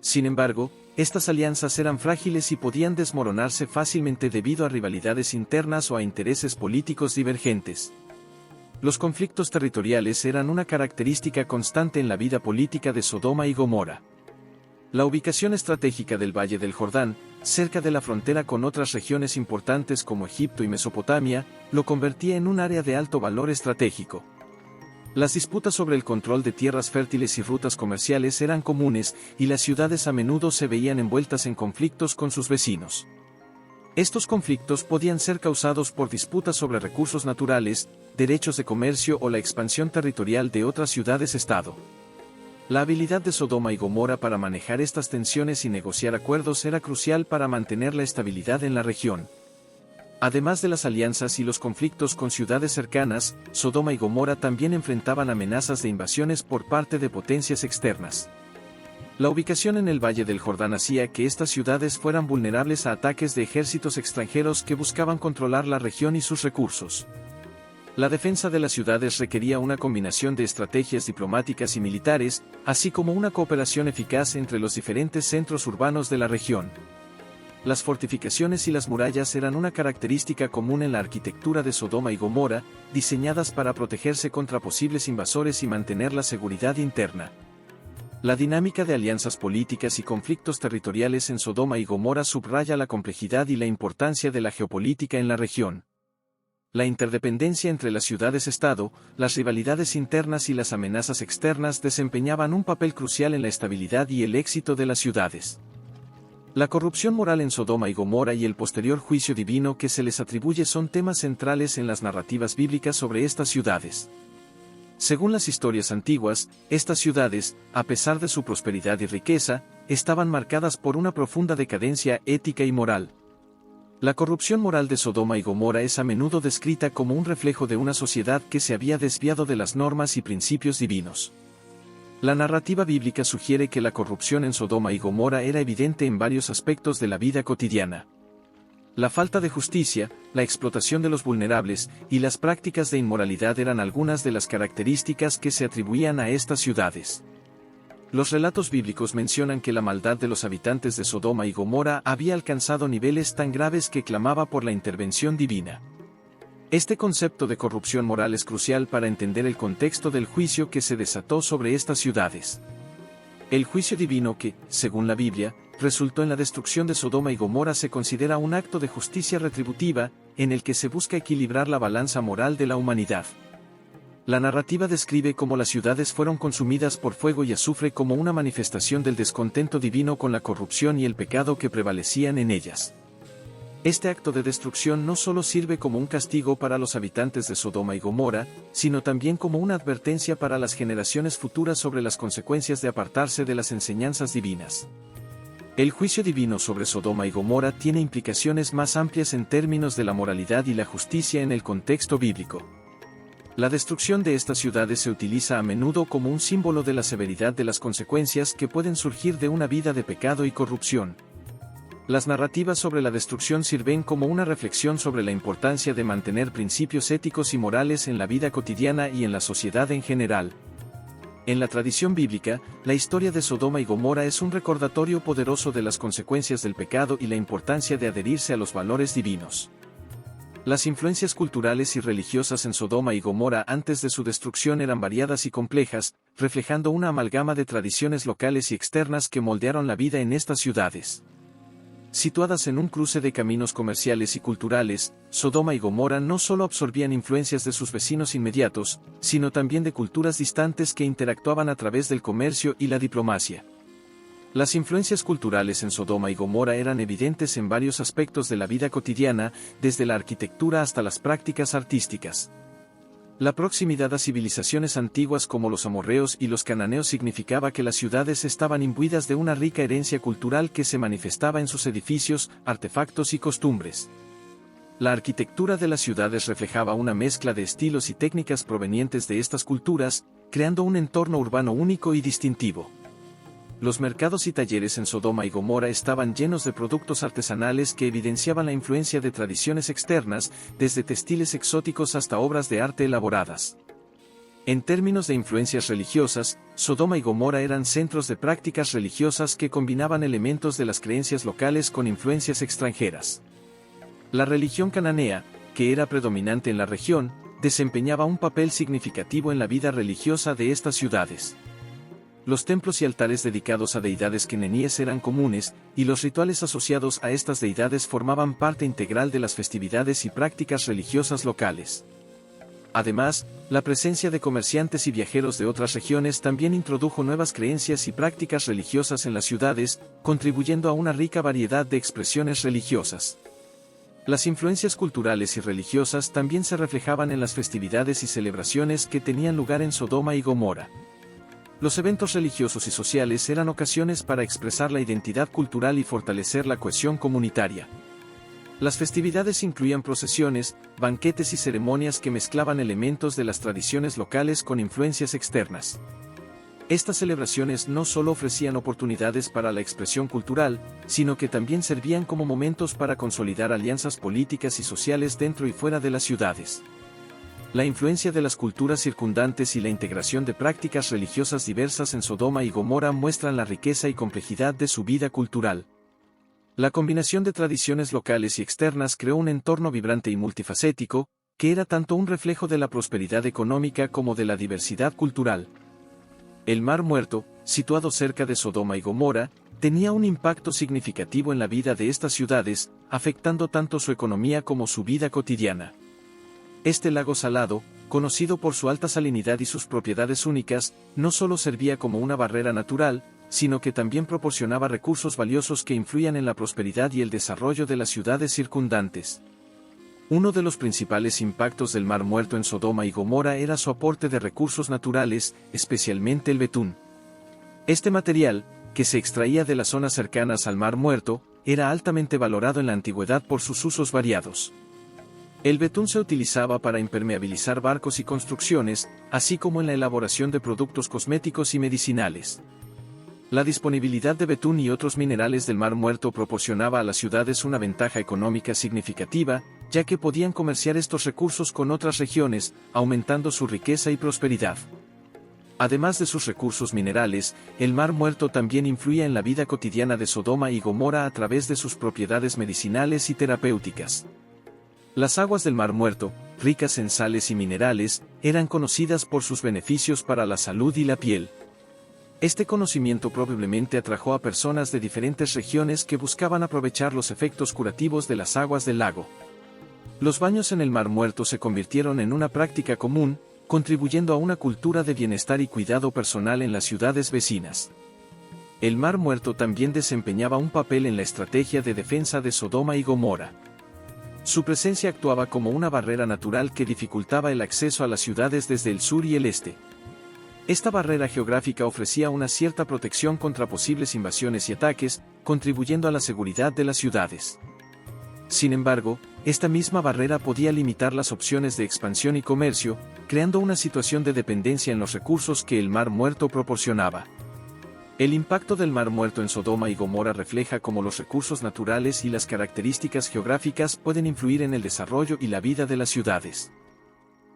Sin embargo, estas alianzas eran frágiles y podían desmoronarse fácilmente debido a rivalidades internas o a intereses políticos divergentes. Los conflictos territoriales eran una característica constante en la vida política de Sodoma y Gomorra. La ubicación estratégica del Valle del Jordán, cerca de la frontera con otras regiones importantes como Egipto y Mesopotamia, lo convertía en un área de alto valor estratégico. Las disputas sobre el control de tierras fértiles y rutas comerciales eran comunes, y las ciudades a menudo se veían envueltas en conflictos con sus vecinos. Estos conflictos podían ser causados por disputas sobre recursos naturales, derechos de comercio o la expansión territorial de otras ciudades-estado. La habilidad de Sodoma y Gomorra para manejar estas tensiones y negociar acuerdos era crucial para mantener la estabilidad en la región. Además de las alianzas y los conflictos con ciudades cercanas, Sodoma y Gomorra también enfrentaban amenazas de invasiones por parte de potencias externas. La ubicación en el Valle del Jordán hacía que estas ciudades fueran vulnerables a ataques de ejércitos extranjeros que buscaban controlar la región y sus recursos. La defensa de las ciudades requería una combinación de estrategias diplomáticas y militares, así como una cooperación eficaz entre los diferentes centros urbanos de la región. Las fortificaciones y las murallas eran una característica común en la arquitectura de Sodoma y Gomorra, diseñadas para protegerse contra posibles invasores y mantener la seguridad interna. La dinámica de alianzas políticas y conflictos territoriales en Sodoma y Gomorra subraya la complejidad y la importancia de la geopolítica en la región. La interdependencia entre las ciudades-estado, las rivalidades internas y las amenazas externas desempeñaban un papel crucial en la estabilidad y el éxito de las ciudades. La corrupción moral en Sodoma y Gomorra y el posterior juicio divino que se les atribuye son temas centrales en las narrativas bíblicas sobre estas ciudades. Según las historias antiguas, estas ciudades, a pesar de su prosperidad y riqueza, estaban marcadas por una profunda decadencia ética y moral. La corrupción moral de Sodoma y Gomorra es a menudo descrita como un reflejo de una sociedad que se había desviado de las normas y principios divinos. La narrativa bíblica sugiere que la corrupción en Sodoma y Gomorra era evidente en varios aspectos de la vida cotidiana. La falta de justicia, la explotación de los vulnerables y las prácticas de inmoralidad eran algunas de las características que se atribuían a estas ciudades. Los relatos bíblicos mencionan que la maldad de los habitantes de Sodoma y Gomorra había alcanzado niveles tan graves que clamaba por la intervención divina. Este concepto de corrupción moral es crucial para entender el contexto del juicio que se desató sobre estas ciudades. El juicio divino que, según la Biblia, resultó en la destrucción de Sodoma y Gomorra se considera un acto de justicia retributiva, en el que se busca equilibrar la balanza moral de la humanidad. La narrativa describe cómo las ciudades fueron consumidas por fuego y azufre como una manifestación del descontento divino con la corrupción y el pecado que prevalecían en ellas. Este acto de destrucción no solo sirve como un castigo para los habitantes de Sodoma y Gomorra, sino también como una advertencia para las generaciones futuras sobre las consecuencias de apartarse de las enseñanzas divinas. El juicio divino sobre Sodoma y Gomorra tiene implicaciones más amplias en términos de la moralidad y la justicia en el contexto bíblico. La destrucción de estas ciudades se utiliza a menudo como un símbolo de la severidad de las consecuencias que pueden surgir de una vida de pecado y corrupción. Las narrativas sobre la destrucción sirven como una reflexión sobre la importancia de mantener principios éticos y morales en la vida cotidiana y en la sociedad en general. En la tradición bíblica, la historia de Sodoma y Gomorra es un recordatorio poderoso de las consecuencias del pecado y la importancia de adherirse a los valores divinos. Las influencias culturales y religiosas en Sodoma y Gomorra antes de su destrucción eran variadas y complejas, reflejando una amalgama de tradiciones locales y externas que moldearon la vida en estas ciudades. Situadas en un cruce de caminos comerciales y culturales, Sodoma y Gomorra no solo absorbían influencias de sus vecinos inmediatos, sino también de culturas distantes que interactuaban a través del comercio y la diplomacia. Las influencias culturales en Sodoma y Gomorra eran evidentes en varios aspectos de la vida cotidiana, desde la arquitectura hasta las prácticas artísticas. La proximidad a civilizaciones antiguas como los amorreos y los cananeos significaba que las ciudades estaban imbuidas de una rica herencia cultural que se manifestaba en sus edificios, artefactos y costumbres. La arquitectura de las ciudades reflejaba una mezcla de estilos y técnicas provenientes de estas culturas, creando un entorno urbano único y distintivo. Los mercados y talleres en Sodoma y Gomorra estaban llenos de productos artesanales que evidenciaban la influencia de tradiciones externas, desde textiles exóticos hasta obras de arte elaboradas. En términos de influencias religiosas, Sodoma y Gomorra eran centros de prácticas religiosas que combinaban elementos de las creencias locales con influencias extranjeras. La religión cananea, que era predominante en la región, desempeñaba un papel significativo en la vida religiosa de estas ciudades. Los templos y altares dedicados a deidades queneníes eran comunes, y los rituales asociados a estas deidades formaban parte integral de las festividades y prácticas religiosas locales. Además, la presencia de comerciantes y viajeros de otras regiones también introdujo nuevas creencias y prácticas religiosas en las ciudades, contribuyendo a una rica variedad de expresiones religiosas. Las influencias culturales y religiosas también se reflejaban en las festividades y celebraciones que tenían lugar en Sodoma y Gomorra. Los eventos religiosos y sociales eran ocasiones para expresar la identidad cultural y fortalecer la cohesión comunitaria. Las festividades incluían procesiones, banquetes y ceremonias que mezclaban elementos de las tradiciones locales con influencias externas. Estas celebraciones no solo ofrecían oportunidades para la expresión cultural, sino que también servían como momentos para consolidar alianzas políticas y sociales dentro y fuera de las ciudades. La influencia de las culturas circundantes y la integración de prácticas religiosas diversas en Sodoma y Gomorra muestran la riqueza y complejidad de su vida cultural. La combinación de tradiciones locales y externas creó un entorno vibrante y multifacético, que era tanto un reflejo de la prosperidad económica como de la diversidad cultural. El Mar Muerto, situado cerca de Sodoma y Gomorra, tenía un impacto significativo en la vida de estas ciudades, afectando tanto su economía como su vida cotidiana. Este lago salado, conocido por su alta salinidad y sus propiedades únicas, no solo servía como una barrera natural, sino que también proporcionaba recursos valiosos que influían en la prosperidad y el desarrollo de las ciudades circundantes. Uno de los principales impactos del Mar Muerto en Sodoma y Gomorra era su aporte de recursos naturales, especialmente el betún. Este material, que se extraía de las zonas cercanas al Mar Muerto, era altamente valorado en la antigüedad por sus usos variados. El betún se utilizaba para impermeabilizar barcos y construcciones, así como en la elaboración de productos cosméticos y medicinales. La disponibilidad de betún y otros minerales del Mar Muerto proporcionaba a las ciudades una ventaja económica significativa, ya que podían comerciar estos recursos con otras regiones, aumentando su riqueza y prosperidad. Además de sus recursos minerales, el Mar Muerto también influía en la vida cotidiana de Sodoma y Gomorra a través de sus propiedades medicinales y terapéuticas. Las aguas del Mar Muerto, ricas en sales y minerales, eran conocidas por sus beneficios para la salud y la piel. Este conocimiento probablemente atrajo a personas de diferentes regiones que buscaban aprovechar los efectos curativos de las aguas del lago. Los baños en el Mar Muerto se convirtieron en una práctica común, contribuyendo a una cultura de bienestar y cuidado personal en las ciudades vecinas. El Mar Muerto también desempeñaba un papel en la estrategia de defensa de Sodoma y Gomorra. Su presencia actuaba como una barrera natural que dificultaba el acceso a las ciudades desde el sur y el este. Esta barrera geográfica ofrecía una cierta protección contra posibles invasiones y ataques, contribuyendo a la seguridad de las ciudades. Sin embargo, esta misma barrera podía limitar las opciones de expansión y comercio, creando una situación de dependencia en los recursos que el Mar Muerto proporcionaba. El impacto del Mar Muerto en Sodoma y Gomorra refleja cómo los recursos naturales y las características geográficas pueden influir en el desarrollo y la vida de las ciudades.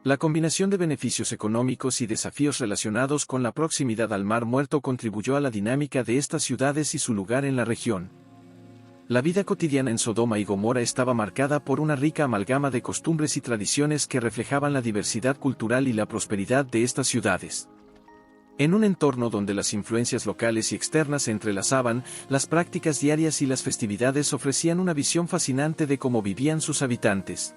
La combinación de beneficios económicos y desafíos relacionados con la proximidad al Mar Muerto contribuyó a la dinámica de estas ciudades y su lugar en la región. La vida cotidiana en Sodoma y Gomorra estaba marcada por una rica amalgama de costumbres y tradiciones que reflejaban la diversidad cultural y la prosperidad de estas ciudades. En un entorno donde las influencias locales y externas se entrelazaban, las prácticas diarias y las festividades ofrecían una visión fascinante de cómo vivían sus habitantes.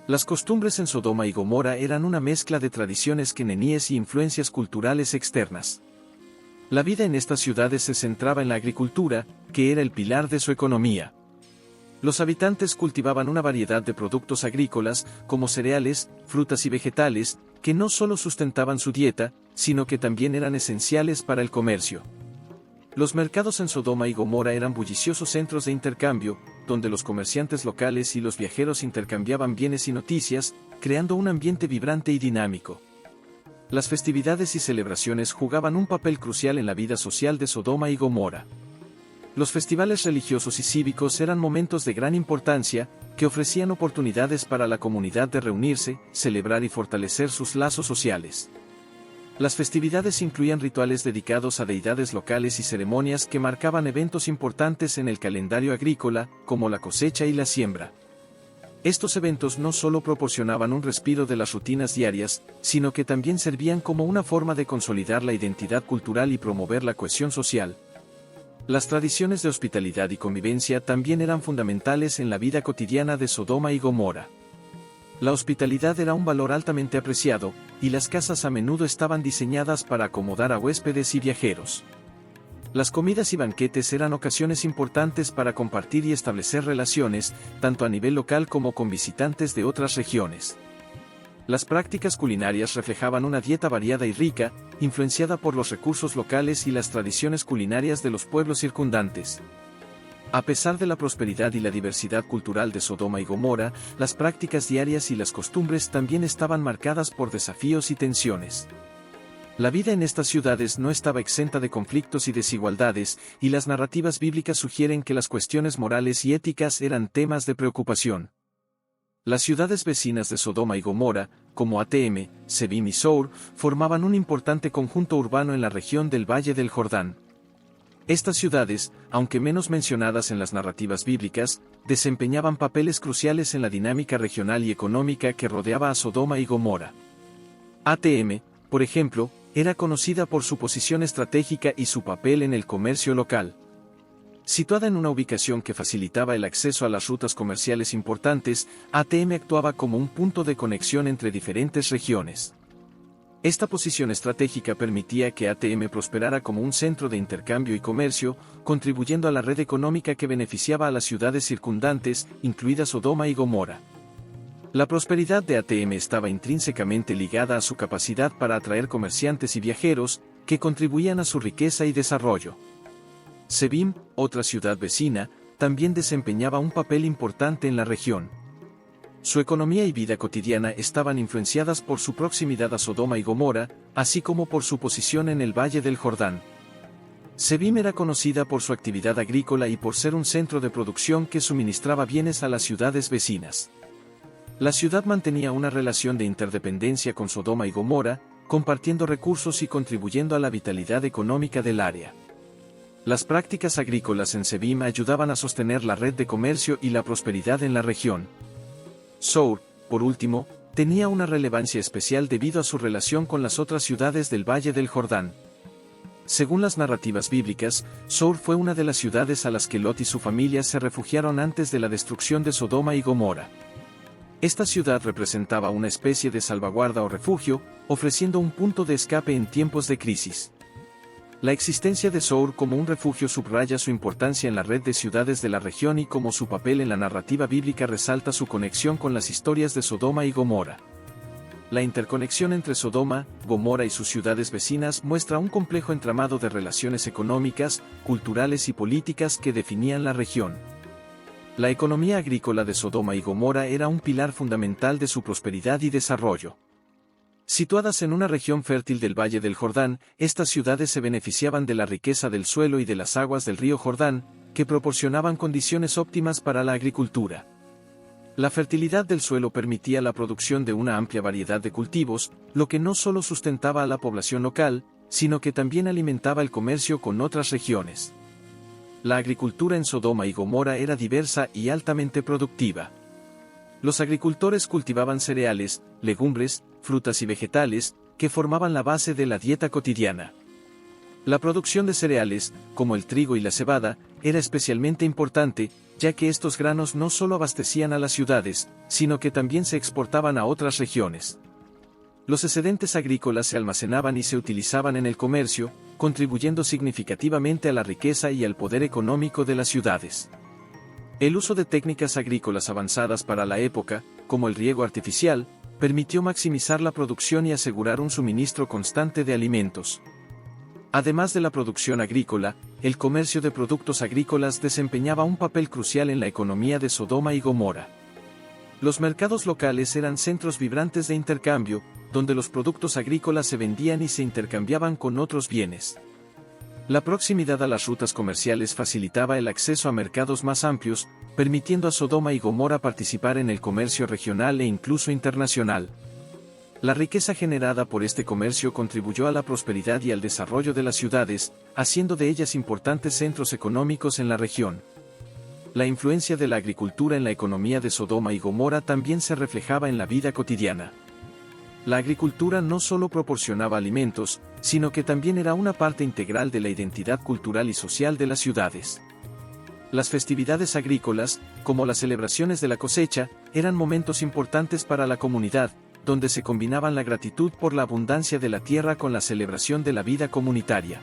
Las costumbres en Sodoma y Gomorra eran una mezcla de tradiciones queneníes y influencias culturales externas. La vida en estas ciudades se centraba en la agricultura, que era el pilar de su economía. Los habitantes cultivaban una variedad de productos agrícolas, como cereales, frutas y vegetales, que no solo sustentaban su dieta, sino que también eran esenciales para el comercio. Los mercados en Sodoma y Gomorra eran bulliciosos centros de intercambio, donde los comerciantes locales y los viajeros intercambiaban bienes y noticias, creando un ambiente vibrante y dinámico. Las festividades y celebraciones jugaban un papel crucial en la vida social de Sodoma y Gomorra. Los festivales religiosos y cívicos eran momentos de gran importancia, que ofrecían oportunidades para la comunidad de reunirse, celebrar y fortalecer sus lazos sociales. Las festividades incluían rituales dedicados a deidades locales y ceremonias que marcaban eventos importantes en el calendario agrícola, como la cosecha y la siembra. Estos eventos no solo proporcionaban un respiro de las rutinas diarias, sino que también servían como una forma de consolidar la identidad cultural y promover la cohesión social. Las tradiciones de hospitalidad y convivencia también eran fundamentales en la vida cotidiana de Sodoma y Gomorra. La hospitalidad era un valor altamente apreciado, y las casas a menudo estaban diseñadas para acomodar a huéspedes y viajeros. Las comidas y banquetes eran ocasiones importantes para compartir y establecer relaciones, tanto a nivel local como con visitantes de otras regiones. Las prácticas culinarias reflejaban una dieta variada y rica, influenciada por los recursos locales y las tradiciones culinarias de los pueblos circundantes. A pesar de la prosperidad y la diversidad cultural de Sodoma y Gomorra, las prácticas diarias y las costumbres también estaban marcadas por desafíos y tensiones. La vida en estas ciudades no estaba exenta de conflictos y desigualdades, y las narrativas bíblicas sugieren que las cuestiones morales y éticas eran temas de preocupación. Las ciudades vecinas de Sodoma y Gomorra, como Atm, Sebim y Sour, formaban un importante conjunto urbano en la región del Valle del Jordán. Estas ciudades, aunque menos mencionadas en las narrativas bíblicas, desempeñaban papeles cruciales en la dinámica regional y económica que rodeaba a Sodoma y Gomorra. Atm, por ejemplo, era conocida por su posición estratégica y su papel en el comercio local. Situada en una ubicación que facilitaba el acceso a las rutas comerciales importantes, Atm actuaba como un punto de conexión entre diferentes regiones. Esta posición estratégica permitía que Atm prosperara como un centro de intercambio y comercio, contribuyendo a la red económica que beneficiaba a las ciudades circundantes, incluidas Sodoma y Gomorra. La prosperidad de Atm estaba intrínsecamente ligada a su capacidad para atraer comerciantes y viajeros, que contribuían a su riqueza y desarrollo. Sebim, otra ciudad vecina, también desempeñaba un papel importante en la región. Su economía y vida cotidiana estaban influenciadas por su proximidad a Sodoma y Gomorra, así como por su posición en el Valle del Jordán. Sebim era conocida por su actividad agrícola y por ser un centro de producción que suministraba bienes a las ciudades vecinas. La ciudad mantenía una relación de interdependencia con Sodoma y Gomorra, compartiendo recursos y contribuyendo a la vitalidad económica del área. Las prácticas agrícolas en Sebim ayudaban a sostener la red de comercio y la prosperidad en la región. Sour, por último, tenía una relevancia especial debido a su relación con las otras ciudades del Valle del Jordán. Según las narrativas bíblicas, Sour fue una de las ciudades a las que Lot y su familia se refugiaron antes de la destrucción de Sodoma y Gomorra. Esta ciudad representaba una especie de salvaguarda o refugio, ofreciendo un punto de escape en tiempos de crisis. La existencia de Sour como un refugio subraya su importancia en la red de ciudades de la región y como su papel en la narrativa bíblica resalta su conexión con las historias de Sodoma y Gomorra. La interconexión entre Sodoma, Gomorra y sus ciudades vecinas muestra un complejo entramado de relaciones económicas, culturales y políticas que definían la región. La economía agrícola de Sodoma y Gomorra era un pilar fundamental de su prosperidad y desarrollo. Situadas en una región fértil del Valle del Jordán, estas ciudades se beneficiaban de la riqueza del suelo y de las aguas del río Jordán, que proporcionaban condiciones óptimas para la agricultura. La fertilidad del suelo permitía la producción de una amplia variedad de cultivos, lo que no solo sustentaba a la población local, sino que también alimentaba el comercio con otras regiones. La agricultura en Sodoma y Gomorra era diversa y altamente productiva. Los agricultores cultivaban cereales, legumbres, frutas y vegetales, que formaban la base de la dieta cotidiana. La producción de cereales, como el trigo y la cebada, era especialmente importante, ya que estos granos no solo abastecían a las ciudades, sino que también se exportaban a otras regiones. Los excedentes agrícolas se almacenaban y se utilizaban en el comercio, contribuyendo significativamente a la riqueza y al poder económico de las ciudades. El uso de técnicas agrícolas avanzadas para la época, como el riego artificial, permitió maximizar la producción y asegurar un suministro constante de alimentos. Además de la producción agrícola, el comercio de productos agrícolas desempeñaba un papel crucial en la economía de Sodoma y Gomorra. Los mercados locales eran centros vibrantes de intercambio, donde los productos agrícolas se vendían y se intercambiaban con otros bienes. La proximidad a las rutas comerciales facilitaba el acceso a mercados más amplios, permitiendo a Sodoma y Gomorra participar en el comercio regional e incluso internacional. La riqueza generada por este comercio contribuyó a la prosperidad y al desarrollo de las ciudades, haciendo de ellas importantes centros económicos en la región. La influencia de la agricultura en la economía de Sodoma y Gomorra también se reflejaba en la vida cotidiana. La agricultura no solo proporcionaba alimentos, sino que también era una parte integral de la identidad cultural y social de las ciudades. Las festividades agrícolas, como las celebraciones de la cosecha, eran momentos importantes para la comunidad, donde se combinaban la gratitud por la abundancia de la tierra con la celebración de la vida comunitaria.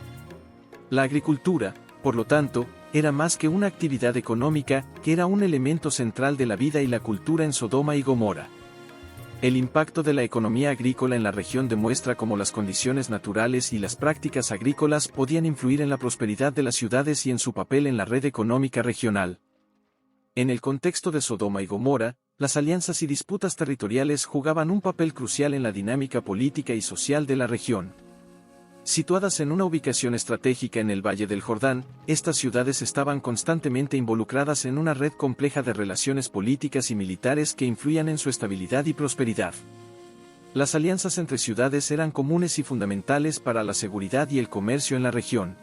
La agricultura, por lo tanto, era más que una actividad económica, que era un elemento central de la vida y la cultura en Sodoma y Gomorra. El impacto de la economía agrícola en la región demuestra cómo las condiciones naturales y las prácticas agrícolas podían influir en la prosperidad de las ciudades y en su papel en la red económica regional. En el contexto de Sodoma y Gomorra, las alianzas y disputas territoriales jugaban un papel crucial en la dinámica política y social de la región. Situadas en una ubicación estratégica en el Valle del Jordán, estas ciudades estaban constantemente involucradas en una red compleja de relaciones políticas y militares que influían en su estabilidad y prosperidad. Las alianzas entre ciudades eran comunes y fundamentales para la seguridad y el comercio en la región.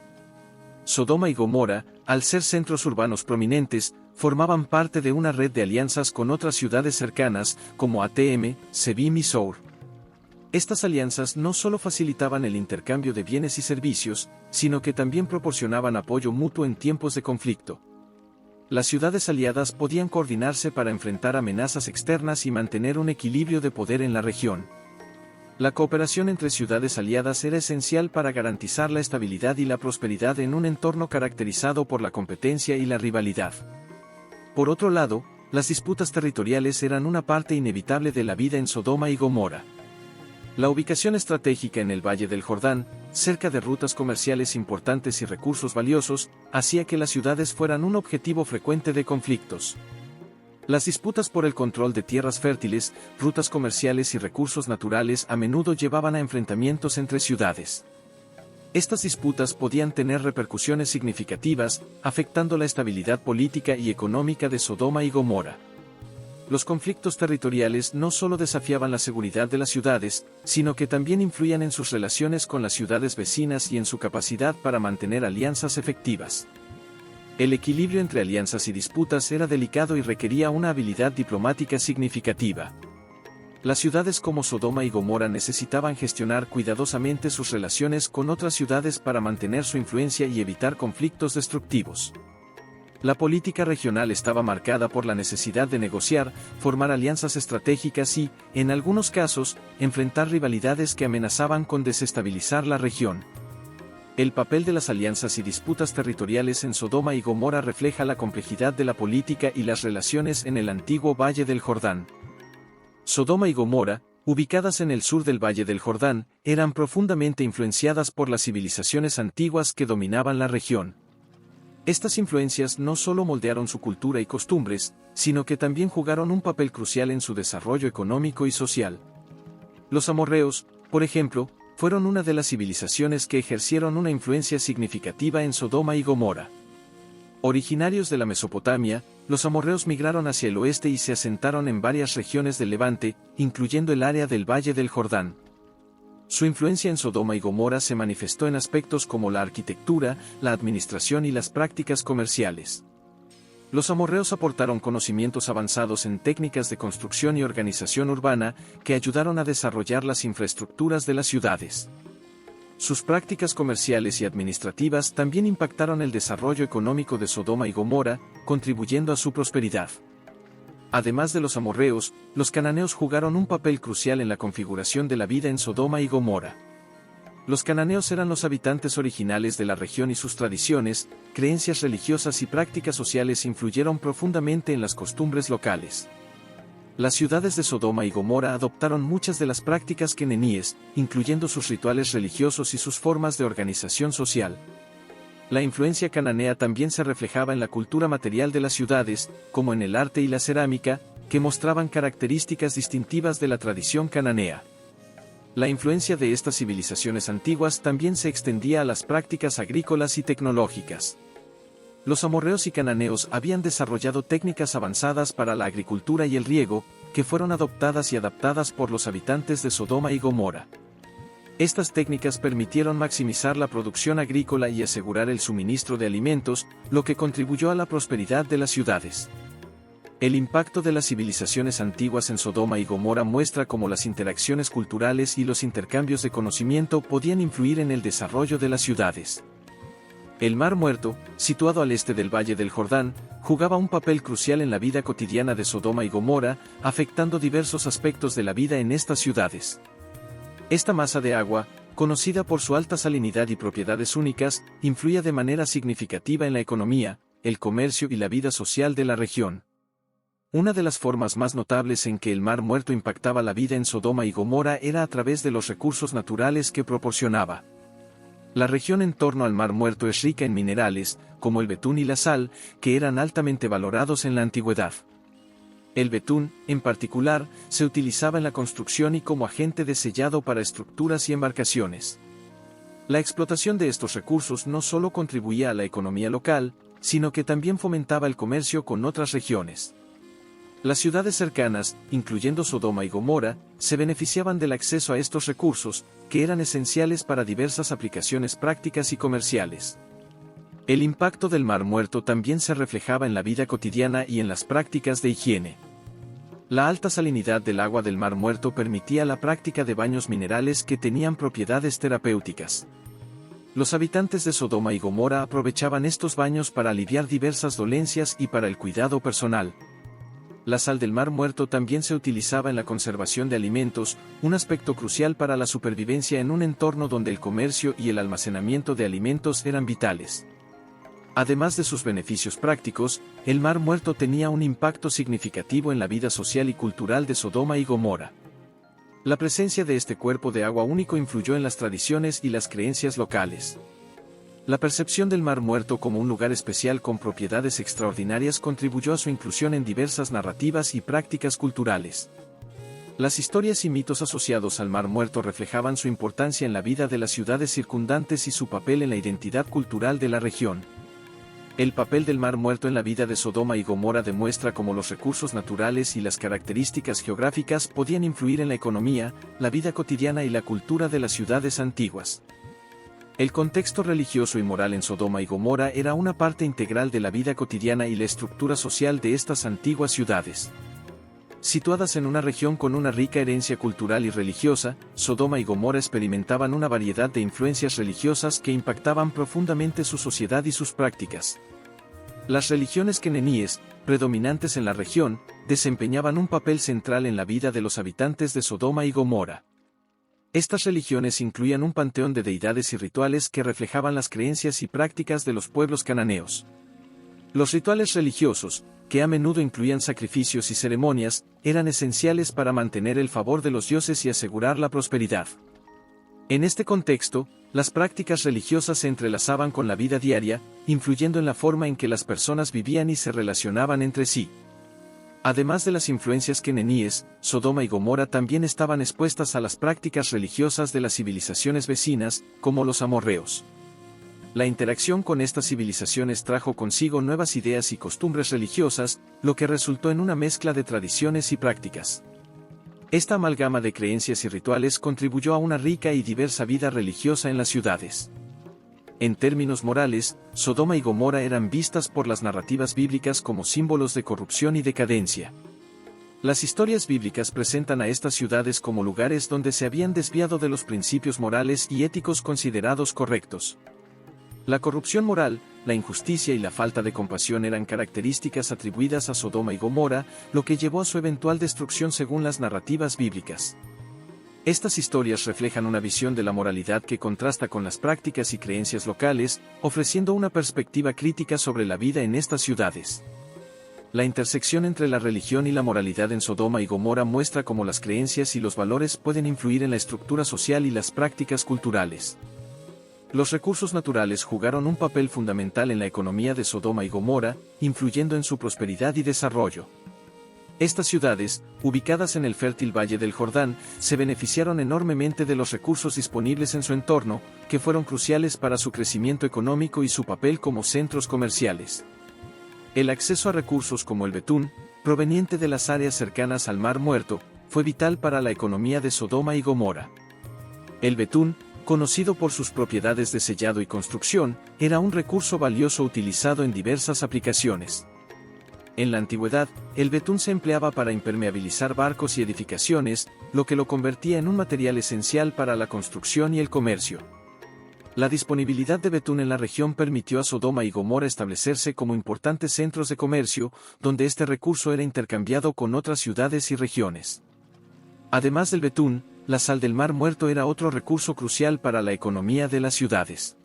Sodoma y Gomorra, al ser centros urbanos prominentes, formaban parte de una red de alianzas con otras ciudades cercanas, como Atm, Sebim y Sour. Estas alianzas no solo facilitaban el intercambio de bienes y servicios, sino que también proporcionaban apoyo mutuo en tiempos de conflicto. Las ciudades aliadas podían coordinarse para enfrentar amenazas externas y mantener un equilibrio de poder en la región. La cooperación entre ciudades aliadas era esencial para garantizar la estabilidad y la prosperidad en un entorno caracterizado por la competencia y la rivalidad. Por otro lado, las disputas territoriales eran una parte inevitable de la vida en Sodoma y Gomorra. La ubicación estratégica en el Valle del Jordán, cerca de rutas comerciales importantes y recursos valiosos, hacía que las ciudades fueran un objetivo frecuente de conflictos. Las disputas por el control de tierras fértiles, rutas comerciales y recursos naturales a menudo llevaban a enfrentamientos entre ciudades. Estas disputas podían tener repercusiones significativas, afectando la estabilidad política y económica de Sodoma y Gomorra. Los conflictos territoriales no solo desafiaban la seguridad de las ciudades, sino que también influían en sus relaciones con las ciudades vecinas y en su capacidad para mantener alianzas efectivas. El equilibrio entre alianzas y disputas era delicado y requería una habilidad diplomática significativa. Las ciudades como Sodoma y Gomorra necesitaban gestionar cuidadosamente sus relaciones con otras ciudades para mantener su influencia y evitar conflictos destructivos. La política regional estaba marcada por la necesidad de negociar, formar alianzas estratégicas y, en algunos casos, enfrentar rivalidades que amenazaban con desestabilizar la región. El papel de las alianzas y disputas territoriales en Sodoma y Gomorra refleja la complejidad de la política y las relaciones en el antiguo Valle del Jordán. Sodoma y Gomorra, ubicadas en el sur del Valle del Jordán, eran profundamente influenciadas por las civilizaciones antiguas que dominaban la región. Estas influencias no solo moldearon su cultura y costumbres, sino que también jugaron un papel crucial en su desarrollo económico y social. Los amorreos, por ejemplo, fueron una de las civilizaciones que ejercieron una influencia significativa en Sodoma y Gomorra. Originarios de la Mesopotamia, los amorreos migraron hacia el oeste y se asentaron en varias regiones del Levante, incluyendo el área del Valle del Jordán. Su influencia en Sodoma y Gomorra se manifestó en aspectos como la arquitectura, la administración y las prácticas comerciales. Los amorreos aportaron conocimientos avanzados en técnicas de construcción y organización urbana que ayudaron a desarrollar las infraestructuras de las ciudades. Sus prácticas comerciales y administrativas también impactaron el desarrollo económico de Sodoma y Gomorra, contribuyendo a su prosperidad. Además de los amorreos, los cananeos jugaron un papel crucial en la configuración de la vida en Sodoma y Gomorra. Los cananeos eran los habitantes originales de la región y sus tradiciones, creencias religiosas y prácticas sociales influyeron profundamente en las costumbres locales. Las ciudades de Sodoma y Gomorra adoptaron muchas de las prácticas queneníes, incluyendo sus rituales religiosos y sus formas de organización social. La influencia cananea también se reflejaba en la cultura material de las ciudades, como en el arte y la cerámica, que mostraban características distintivas de la tradición cananea. La influencia de estas civilizaciones antiguas también se extendía a las prácticas agrícolas y tecnológicas. Los amorreos y cananeos habían desarrollado técnicas avanzadas para la agricultura y el riego, que fueron adoptadas y adaptadas por los habitantes de Sodoma y Gomorra. Estas técnicas permitieron maximizar la producción agrícola y asegurar el suministro de alimentos, lo que contribuyó a la prosperidad de las ciudades. El impacto de las civilizaciones antiguas en Sodoma y Gomorra muestra cómo las interacciones culturales y los intercambios de conocimiento podían influir en el desarrollo de las ciudades. El Mar Muerto, situado al este del Valle del Jordán, jugaba un papel crucial en la vida cotidiana de Sodoma y Gomorra, afectando diversos aspectos de la vida en estas ciudades. Esta masa de agua, conocida por su alta salinidad y propiedades únicas, influía de manera significativa en la economía, el comercio y la vida social de la región. Una de las formas más notables en que el Mar Muerto impactaba la vida en Sodoma y Gomorra era a través de los recursos naturales que proporcionaba. La región en torno al Mar Muerto es rica en minerales, como el betún y la sal, que eran altamente valorados en la antigüedad. El betún, en particular, se utilizaba en la construcción y como agente de sellado para estructuras y embarcaciones. La explotación de estos recursos no solo contribuía a la economía local, sino que también fomentaba el comercio con otras regiones. Las ciudades cercanas, incluyendo Sodoma y Gomorra, se beneficiaban del acceso a estos recursos, que eran esenciales para diversas aplicaciones prácticas y comerciales. El impacto del Mar Muerto también se reflejaba en la vida cotidiana y en las prácticas de higiene. La alta salinidad del agua del Mar Muerto permitía la práctica de baños minerales que tenían propiedades terapéuticas. Los habitantes de Sodoma y Gomorra aprovechaban estos baños para aliviar diversas dolencias y para el cuidado personal. La sal del Mar Muerto también se utilizaba en la conservación de alimentos, un aspecto crucial para la supervivencia en un entorno donde el comercio y el almacenamiento de alimentos eran vitales. Además de sus beneficios prácticos, el Mar Muerto tenía un impacto significativo en la vida social y cultural de Sodoma y Gomorra. La presencia de este cuerpo de agua único influyó en las tradiciones y las creencias locales. La percepción del Mar Muerto como un lugar especial con propiedades extraordinarias contribuyó a su inclusión en diversas narrativas y prácticas culturales. Las historias y mitos asociados al Mar Muerto reflejaban su importancia en la vida de las ciudades circundantes y su papel en la identidad cultural de la región. El papel del Mar Muerto en la vida de Sodoma y Gomorra demuestra cómo los recursos naturales y las características geográficas podían influir en la economía, la vida cotidiana y la cultura de las ciudades antiguas. El contexto religioso y moral en Sodoma y Gomorra era una parte integral de la vida cotidiana y la estructura social de estas antiguas ciudades. Situadas en una región con una rica herencia cultural y religiosa, Sodoma y Gomorra experimentaban una variedad de influencias religiosas que impactaban profundamente su sociedad y sus prácticas. Las religiones queneníes, predominantes en la región, desempeñaban un papel central en la vida de los habitantes de Sodoma y Gomorra. Estas religiones incluían un panteón de deidades y rituales que reflejaban las creencias y prácticas de los pueblos cananeos. Los rituales religiosos, que a menudo incluían sacrificios y ceremonias, eran esenciales para mantener el favor de los dioses y asegurar la prosperidad. En este contexto, las prácticas religiosas se entrelazaban con la vida diaria, influyendo en la forma en que las personas vivían y se relacionaban entre sí. Además de las influencias queneníes, Sodoma y Gomorra también estaban expuestas a las prácticas religiosas de las civilizaciones vecinas, como los amorreos. La interacción con estas civilizaciones trajo consigo nuevas ideas y costumbres religiosas, lo que resultó en una mezcla de tradiciones y prácticas. Esta amalgama de creencias y rituales contribuyó a una rica y diversa vida religiosa en las ciudades. En términos morales, Sodoma y Gomorra eran vistas por las narrativas bíblicas como símbolos de corrupción y decadencia. Las historias bíblicas presentan a estas ciudades como lugares donde se habían desviado de los principios morales y éticos considerados correctos. La corrupción moral, la injusticia y la falta de compasión eran características atribuidas a Sodoma y Gomorra, lo que llevó a su eventual destrucción según las narrativas bíblicas. Estas historias reflejan una visión de la moralidad que contrasta con las prácticas y creencias locales, ofreciendo una perspectiva crítica sobre la vida en estas ciudades. La intersección entre la religión y la moralidad en Sodoma y Gomorra muestra cómo las creencias y los valores pueden influir en la estructura social y las prácticas culturales. Los recursos naturales jugaron un papel fundamental en la economía de Sodoma y Gomorra, influyendo en su prosperidad y desarrollo. Estas ciudades, ubicadas en el fértil Valle del Jordán, se beneficiaron enormemente de los recursos disponibles en su entorno, que fueron cruciales para su crecimiento económico y su papel como centros comerciales. El acceso a recursos como el betún, proveniente de las áreas cercanas al Mar Muerto, fue vital para la economía de Sodoma y Gomorra. El betún, conocido por sus propiedades de sellado y construcción, era un recurso valioso utilizado en diversas aplicaciones. En la antigüedad, el betún se empleaba para impermeabilizar barcos y edificaciones, lo que lo convertía en un material esencial para la construcción y el comercio. La disponibilidad de betún en la región permitió a Sodoma y Gomorra establecerse como importantes centros de comercio, donde este recurso era intercambiado con otras ciudades y regiones. Además del betún, la sal del Mar Muerto era otro recurso crucial para la economía de las ciudades.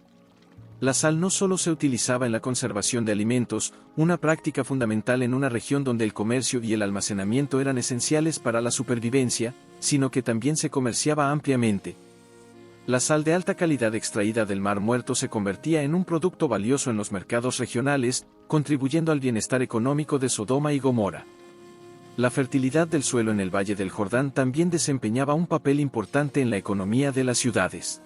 La sal no solo se utilizaba en la conservación de alimentos, una práctica fundamental en una región donde el comercio y el almacenamiento eran esenciales para la supervivencia, sino que también se comerciaba ampliamente. La sal de alta calidad extraída del Mar Muerto se convertía en un producto valioso en los mercados regionales, contribuyendo al bienestar económico de Sodoma y Gomorra. La fertilidad del suelo en el Valle del Jordán también desempeñaba un papel importante en la economía de las ciudades.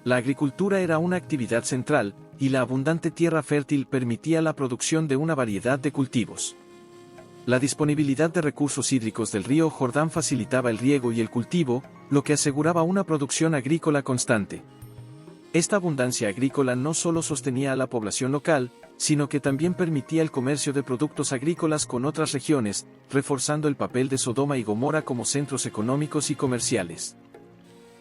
La agricultura era una actividad central, y la abundante tierra fértil permitía la producción de una variedad de cultivos. La disponibilidad de recursos hídricos del río Jordán facilitaba el riego y el cultivo, lo que aseguraba una producción agrícola constante. Esta abundancia agrícola no solo sostenía a la población local, sino que también permitía el comercio de productos agrícolas con otras regiones, reforzando el papel de Sodoma y Gomorra como centros económicos y comerciales.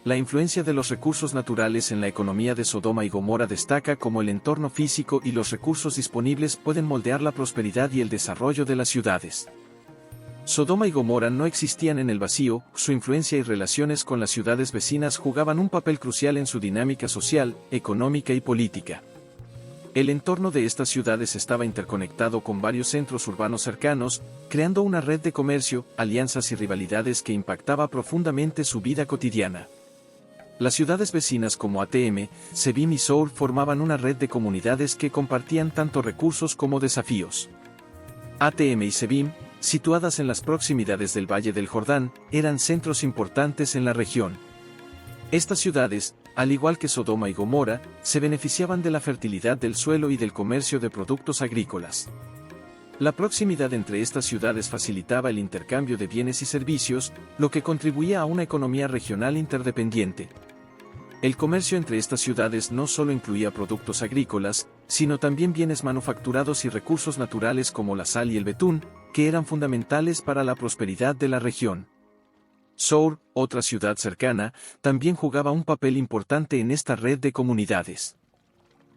La influencia de los recursos naturales en la economía de Sodoma y Gomorra destaca como el entorno físico y los recursos disponibles pueden moldear la prosperidad y el desarrollo de las ciudades. Sodoma y Gomorra no existían en el vacío, su influencia y relaciones con las ciudades vecinas jugaban un papel crucial en su dinámica social, económica y política. El entorno de estas ciudades estaba interconectado con varios centros urbanos cercanos, creando una red de comercio, alianzas y rivalidades que impactaba profundamente su vida cotidiana. Las ciudades vecinas como ATM, Sebim y Sour formaban una red de comunidades que compartían tanto recursos como desafíos. ATM y Sebim, situadas en las proximidades del Valle del Jordán, eran centros importantes en la región. Estas ciudades, al igual que Sodoma y Gomorra, se beneficiaban de la fertilidad del suelo y del comercio de productos agrícolas. La proximidad entre estas ciudades facilitaba el intercambio de bienes y servicios, lo que contribuía a una economía regional interdependiente. El comercio entre estas ciudades no solo incluía productos agrícolas, sino también bienes manufacturados y recursos naturales como la sal y el betún, que eran fundamentales para la prosperidad de la región. Sour, otra ciudad cercana, también jugaba un papel importante en esta red de comunidades.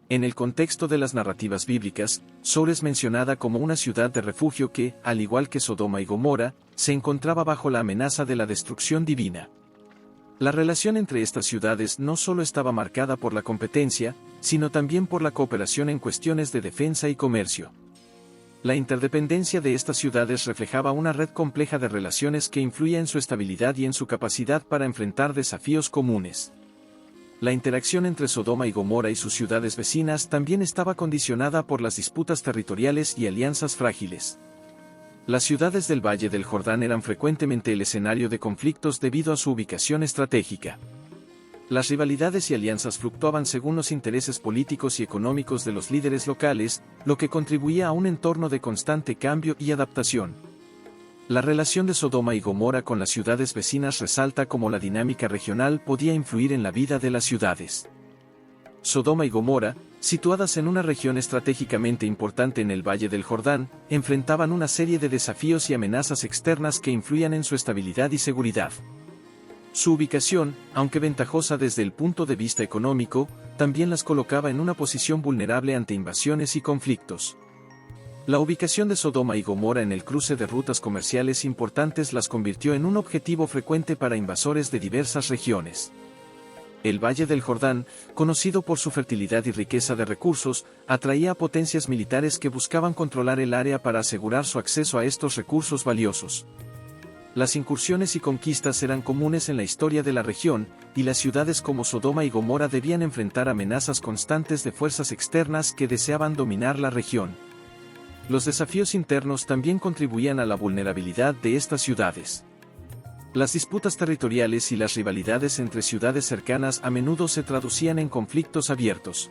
En el contexto de las narrativas bíblicas, Sour es mencionada como una ciudad de refugio que, al igual que Sodoma y Gomorra, se encontraba bajo la amenaza de la destrucción divina. La relación entre estas ciudades no solo estaba marcada por la competencia, sino también por la cooperación en cuestiones de defensa y comercio. La interdependencia de estas ciudades reflejaba una red compleja de relaciones que influía en su estabilidad y en su capacidad para enfrentar desafíos comunes. La interacción entre Sodoma y Gomorra y sus ciudades vecinas también estaba condicionada por las disputas territoriales y alianzas frágiles. Las ciudades del Valle del Jordán eran frecuentemente el escenario de conflictos debido a su ubicación estratégica. Las rivalidades y alianzas fluctuaban según los intereses políticos y económicos de los líderes locales, lo que contribuía a un entorno de constante cambio y adaptación. La relación de Sodoma y Gomorra con las ciudades vecinas resalta cómo la dinámica regional podía influir en la vida de las ciudades. Sodoma y Gomorra, situadas en una región estratégicamente importante en el Valle del Jordán, enfrentaban una serie de desafíos y amenazas externas que influían en su estabilidad y seguridad. Su ubicación, aunque ventajosa desde el punto de vista económico, también las colocaba en una posición vulnerable ante invasiones y conflictos. La ubicación de Sodoma y Gomorra en el cruce de rutas comerciales importantes las convirtió en un objetivo frecuente para invasores de diversas regiones. El Valle del Jordán, conocido por su fertilidad y riqueza de recursos, atraía a potencias militares que buscaban controlar el área para asegurar su acceso a estos recursos valiosos. Las incursiones y conquistas eran comunes en la historia de la región, y las ciudades como Sodoma y Gomorra debían enfrentar amenazas constantes de fuerzas externas que deseaban dominar la región. Los desafíos internos también contribuían a la vulnerabilidad de estas ciudades. Las disputas territoriales y las rivalidades entre ciudades cercanas a menudo se traducían en conflictos abiertos.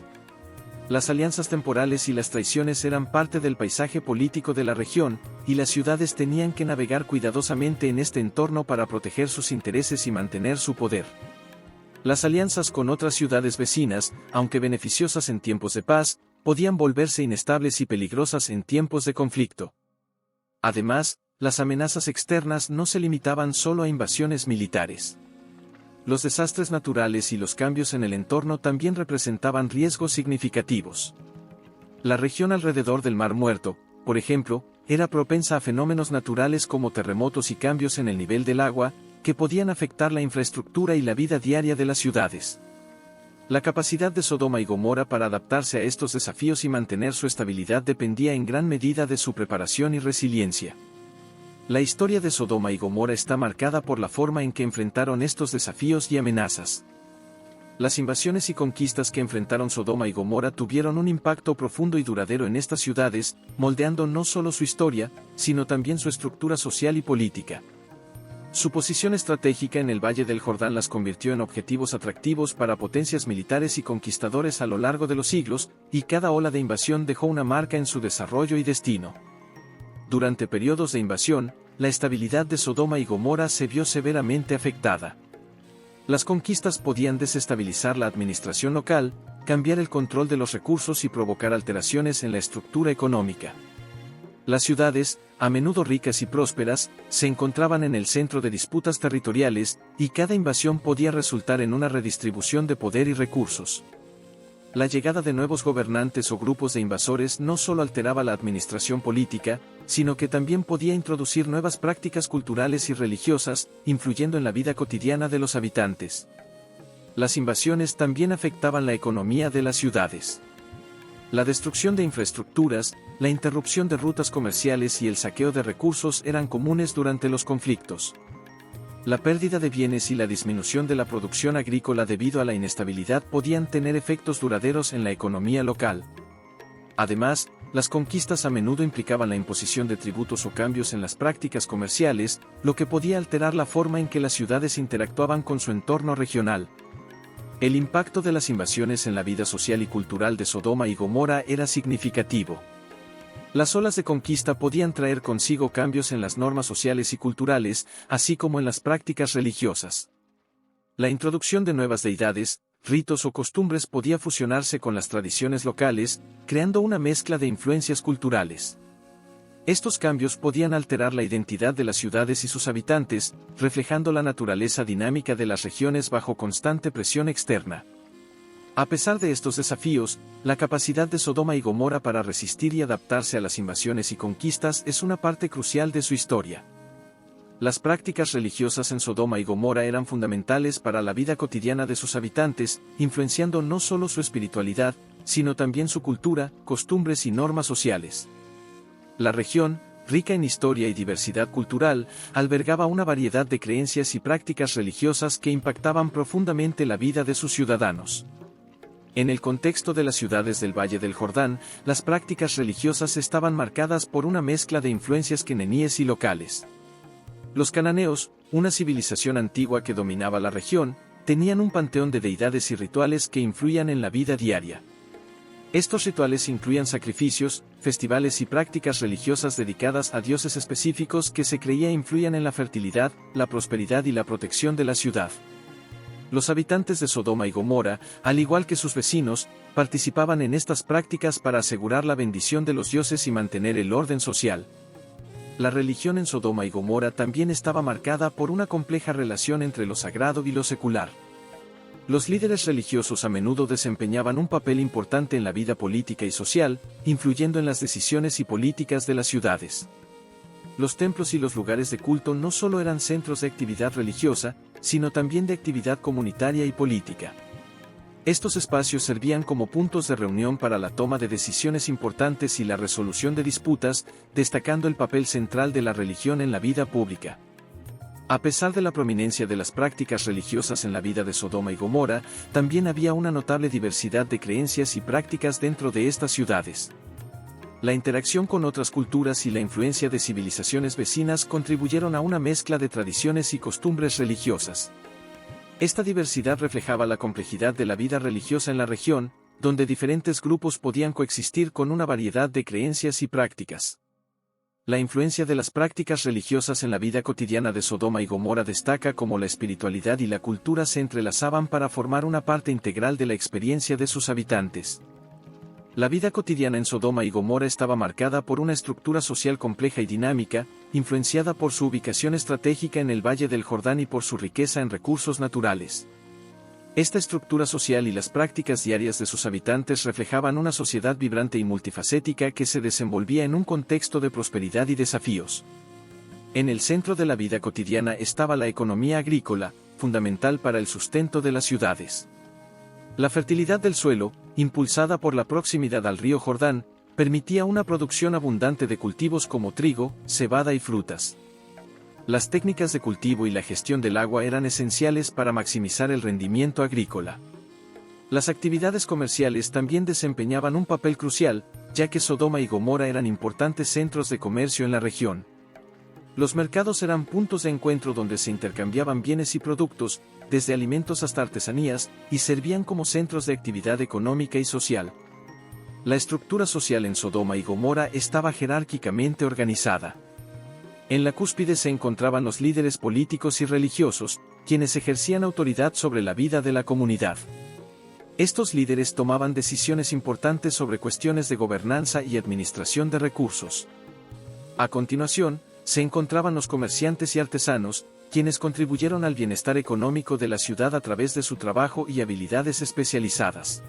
Las alianzas temporales y las traiciones eran parte del paisaje político de la región, y las ciudades tenían que navegar cuidadosamente en este entorno para proteger sus intereses y mantener su poder. Las alianzas con otras ciudades vecinas, aunque beneficiosas en tiempos de paz, podían volverse inestables y peligrosas en tiempos de conflicto. Además, las amenazas externas no se limitaban solo a invasiones militares. Los desastres naturales y los cambios en el entorno también representaban riesgos significativos. La región alrededor del Mar Muerto, por ejemplo, era propensa a fenómenos naturales como terremotos y cambios en el nivel del agua, que podían afectar la infraestructura y la vida diaria de las ciudades. La capacidad de Sodoma y Gomorra para adaptarse a estos desafíos y mantener su estabilidad dependía en gran medida de su preparación y resiliencia. La historia de Sodoma y Gomorra está marcada por la forma en que enfrentaron estos desafíos y amenazas. Las invasiones y conquistas que enfrentaron Sodoma y Gomorra tuvieron un impacto profundo y duradero en estas ciudades, moldeando no solo su historia, sino también su estructura social y política. Su posición estratégica en el Valle del Jordán las convirtió en objetivos atractivos para potencias militares y conquistadores a lo largo de los siglos, y cada ola de invasión dejó una marca en su desarrollo y destino. Durante periodos de invasión, la estabilidad de Sodoma y Gomorra se vio severamente afectada. Las conquistas podían desestabilizar la administración local, cambiar el control de los recursos y provocar alteraciones en la estructura económica. Las ciudades, a menudo ricas y prósperas, se encontraban en el centro de disputas territoriales, y cada invasión podía resultar en una redistribución de poder y recursos. La llegada de nuevos gobernantes o grupos de invasores no solo alteraba la administración política, sino que también podía introducir nuevas prácticas culturales y religiosas, influyendo en la vida cotidiana de los habitantes. Las invasiones también afectaban la economía de las ciudades. La destrucción de infraestructuras, la interrupción de rutas comerciales y el saqueo de recursos eran comunes durante los conflictos. La pérdida de bienes y la disminución de la producción agrícola debido a la inestabilidad podían tener efectos duraderos en la economía local. Además, las conquistas a menudo implicaban la imposición de tributos o cambios en las prácticas comerciales, lo que podía alterar la forma en que las ciudades interactuaban con su entorno regional. El impacto de las invasiones en la vida social y cultural de Sodoma y Gomorra era significativo. Las olas de conquista podían traer consigo cambios en las normas sociales y culturales, así como en las prácticas religiosas. La introducción de nuevas deidades, ritos o costumbres podía fusionarse con las tradiciones locales, creando una mezcla de influencias culturales. Estos cambios podían alterar la identidad de las ciudades y sus habitantes, reflejando la naturaleza dinámica de las regiones bajo constante presión externa. A pesar de estos desafíos, la capacidad de Sodoma y Gomorra para resistir y adaptarse a las invasiones y conquistas es una parte crucial de su historia. Las prácticas religiosas en Sodoma y Gomorra eran fundamentales para la vida cotidiana de sus habitantes, influenciando no solo su espiritualidad, sino también su cultura, costumbres y normas sociales. La región, rica en historia y diversidad cultural, albergaba una variedad de creencias y prácticas religiosas que impactaban profundamente la vida de sus ciudadanos. En el contexto de las ciudades del Valle del Jordán, las prácticas religiosas estaban marcadas por una mezcla de influencias cananíes y locales. Los cananeos, una civilización antigua que dominaba la región, tenían un panteón de deidades y rituales que influían en la vida diaria. Estos rituales incluían sacrificios, festivales y prácticas religiosas dedicadas a dioses específicos que se creía influían en la fertilidad, la prosperidad y la protección de la ciudad. Los habitantes de Sodoma y Gomorra, al igual que sus vecinos, participaban en estas prácticas para asegurar la bendición de los dioses y mantener el orden social. La religión en Sodoma y Gomorra también estaba marcada por una compleja relación entre lo sagrado y lo secular. Los líderes religiosos a menudo desempeñaban un papel importante en la vida política y social, influyendo en las decisiones y políticas de las ciudades. Los templos y los lugares de culto no solo eran centros de actividad religiosa, sino también de actividad comunitaria y política. Estos espacios servían como puntos de reunión para la toma de decisiones importantes y la resolución de disputas, destacando el papel central de la religión en la vida pública. A pesar de la prominencia de las prácticas religiosas en la vida de Sodoma y Gomorra, también había una notable diversidad de creencias y prácticas dentro de estas ciudades. La interacción con otras culturas y la influencia de civilizaciones vecinas contribuyeron a una mezcla de tradiciones y costumbres religiosas. Esta diversidad reflejaba la complejidad de la vida religiosa en la región, donde diferentes grupos podían coexistir con una variedad de creencias y prácticas. La influencia de las prácticas religiosas en la vida cotidiana de Sodoma y Gomorra destaca cómo la espiritualidad y la cultura se entrelazaban para formar una parte integral de la experiencia de sus habitantes. La vida cotidiana en Sodoma y Gomorra estaba marcada por una estructura social compleja y dinámica, influenciada por su ubicación estratégica en el Valle del Jordán y por su riqueza en recursos naturales. Esta estructura social y las prácticas diarias de sus habitantes reflejaban una sociedad vibrante y multifacética que se desenvolvía en un contexto de prosperidad y desafíos. En el centro de la vida cotidiana estaba la economía agrícola, fundamental para el sustento de las ciudades. La fertilidad del suelo, impulsada por la proximidad al río Jordán, permitía una producción abundante de cultivos como trigo, cebada y frutas. Las técnicas de cultivo y la gestión del agua eran esenciales para maximizar el rendimiento agrícola. Las actividades comerciales también desempeñaban un papel crucial, ya que Sodoma y Gomorra eran importantes centros de comercio en la región. Los mercados eran puntos de encuentro donde se intercambiaban bienes y productos, desde alimentos hasta artesanías, y servían como centros de actividad económica y social. La estructura social en Sodoma y Gomorra estaba jerárquicamente organizada. En la cúspide se encontraban los líderes políticos y religiosos, quienes ejercían autoridad sobre la vida de la comunidad. Estos líderes tomaban decisiones importantes sobre cuestiones de gobernanza y administración de recursos. A continuación, se encontraban los comerciantes y artesanos, quienes contribuyeron al bienestar económico de la ciudad a través de su trabajo y habilidades especializadas.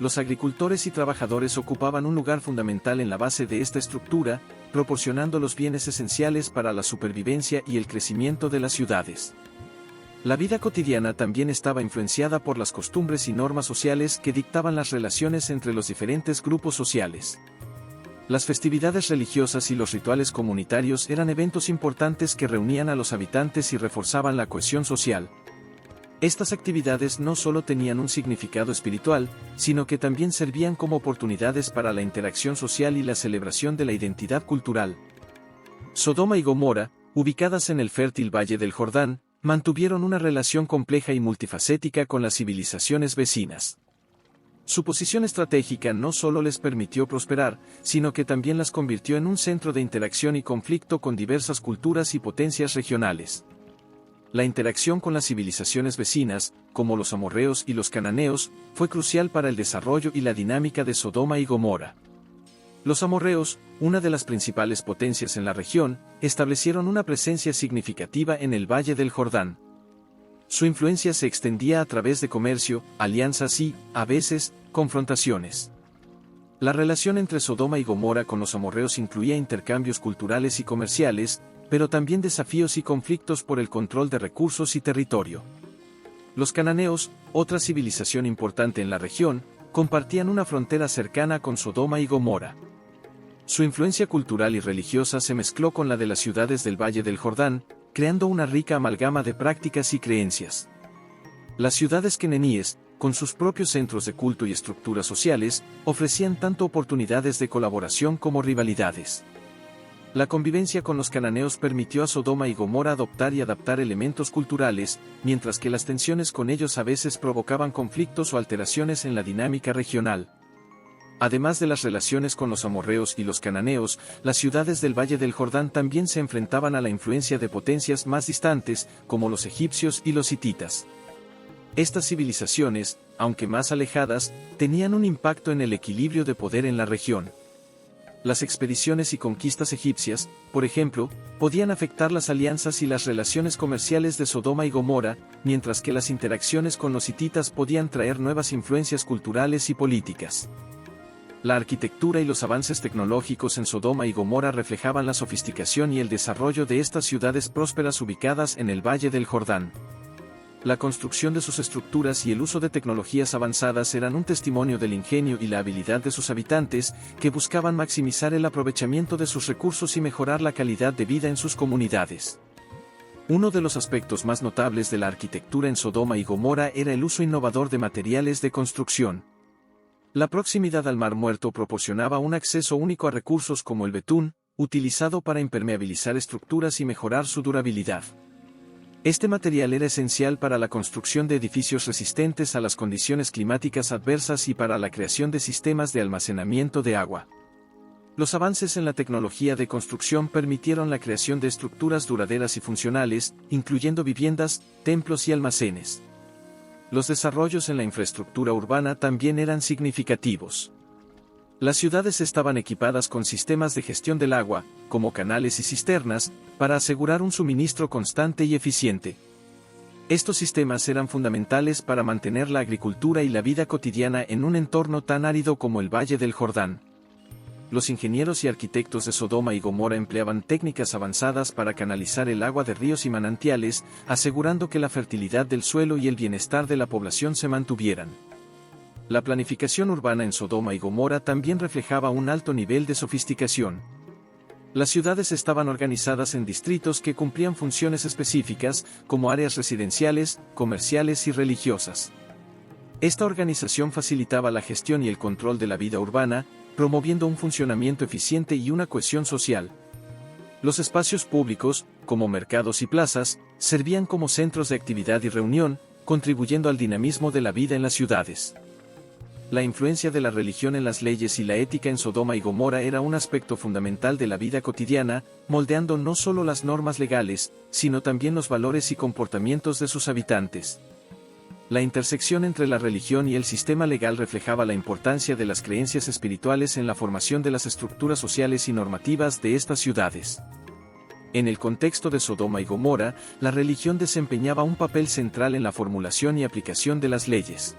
Los agricultores y trabajadores ocupaban un lugar fundamental en la base de esta estructura, proporcionando los bienes esenciales para la supervivencia y el crecimiento de las ciudades. La vida cotidiana también estaba influenciada por las costumbres y normas sociales que dictaban las relaciones entre los diferentes grupos sociales. Las festividades religiosas y los rituales comunitarios eran eventos importantes que reunían a los habitantes y reforzaban la cohesión social. Estas actividades no solo tenían un significado espiritual, sino que también servían como oportunidades para la interacción social y la celebración de la identidad cultural. Sodoma y Gomorra, ubicadas en el fértil Valle del Jordán, mantuvieron una relación compleja y multifacética con las civilizaciones vecinas. Su posición estratégica no solo les permitió prosperar, sino que también las convirtió en un centro de interacción y conflicto con diversas culturas y potencias regionales. La interacción con las civilizaciones vecinas, como los amorreos y los cananeos, fue crucial para el desarrollo y la dinámica de Sodoma y Gomorra. Los amorreos, una de las principales potencias en la región, establecieron una presencia significativa en el Valle del Jordán. Su influencia se extendía a través de comercio, alianzas y, a veces, confrontaciones. La relación entre Sodoma y Gomorra con los amorreos incluía intercambios culturales y comerciales, pero también desafíos y conflictos por el control de recursos y territorio. Los cananeos, otra civilización importante en la región, compartían una frontera cercana con Sodoma y Gomorra. Su influencia cultural y religiosa se mezcló con la de las ciudades del Valle del Jordán, creando una rica amalgama de prácticas y creencias. Las ciudades queneníes, con sus propios centros de culto y estructuras sociales, ofrecían tanto oportunidades de colaboración como rivalidades. La convivencia con los cananeos permitió a Sodoma y Gomorra adoptar y adaptar elementos culturales, mientras que las tensiones con ellos a veces provocaban conflictos o alteraciones en la dinámica regional. Además de las relaciones con los amorreos y los cananeos, las ciudades del Valle del Jordán también se enfrentaban a la influencia de potencias más distantes, como los egipcios y los hititas. Estas civilizaciones, aunque más alejadas, tenían un impacto en el equilibrio de poder en la región. Las expediciones y conquistas egipcias, por ejemplo, podían afectar las alianzas y las relaciones comerciales de Sodoma y Gomorra, mientras que las interacciones con los hititas podían traer nuevas influencias culturales y políticas. La arquitectura y los avances tecnológicos en Sodoma y Gomorra reflejaban la sofisticación y el desarrollo de estas ciudades prósperas ubicadas en el Valle del Jordán. La construcción de sus estructuras y el uso de tecnologías avanzadas eran un testimonio del ingenio y la habilidad de sus habitantes, que buscaban maximizar el aprovechamiento de sus recursos y mejorar la calidad de vida en sus comunidades. Uno de los aspectos más notables de la arquitectura en Sodoma y Gomorra era el uso innovador de materiales de construcción. La proximidad al Mar Muerto proporcionaba un acceso único a recursos como el betún, utilizado para impermeabilizar estructuras y mejorar su durabilidad. Este material era esencial para la construcción de edificios resistentes a las condiciones climáticas adversas y para la creación de sistemas de almacenamiento de agua. Los avances en la tecnología de construcción permitieron la creación de estructuras duraderas y funcionales, incluyendo viviendas, templos y almacenes. Los desarrollos en la infraestructura urbana también eran significativos. Las ciudades estaban equipadas con sistemas de gestión del agua, como canales y cisternas, para asegurar un suministro constante y eficiente. Estos sistemas eran fundamentales para mantener la agricultura y la vida cotidiana en un entorno tan árido como el Valle del Jordán. los ingenieros y arquitectos de Sodoma y Gomorra empleaban técnicas avanzadas para canalizar el agua de ríos y manantiales, asegurando que la fertilidad del suelo y el bienestar de la población se mantuvieran. La planificación urbana en Sodoma y Gomorra también reflejaba un alto nivel de sofisticación. Las ciudades estaban organizadas en distritos que cumplían funciones específicas, como áreas residenciales, comerciales y religiosas. Esta organización facilitaba la gestión y el control de la vida urbana, promoviendo un funcionamiento eficiente y una cohesión social. Los espacios públicos, como mercados y plazas, servían como centros de actividad y reunión, contribuyendo al dinamismo de la vida en las ciudades. La influencia de la religión en las leyes y la ética en Sodoma y Gomorra era un aspecto fundamental de la vida cotidiana, moldeando no solo las normas legales, sino también los valores y comportamientos de sus habitantes. La intersección entre la religión y el sistema legal reflejaba la importancia de las creencias espirituales en la formación de las estructuras sociales y normativas de estas ciudades. En el contexto de Sodoma y Gomorra, la religión desempeñaba un papel central en la formulación y aplicación de las leyes.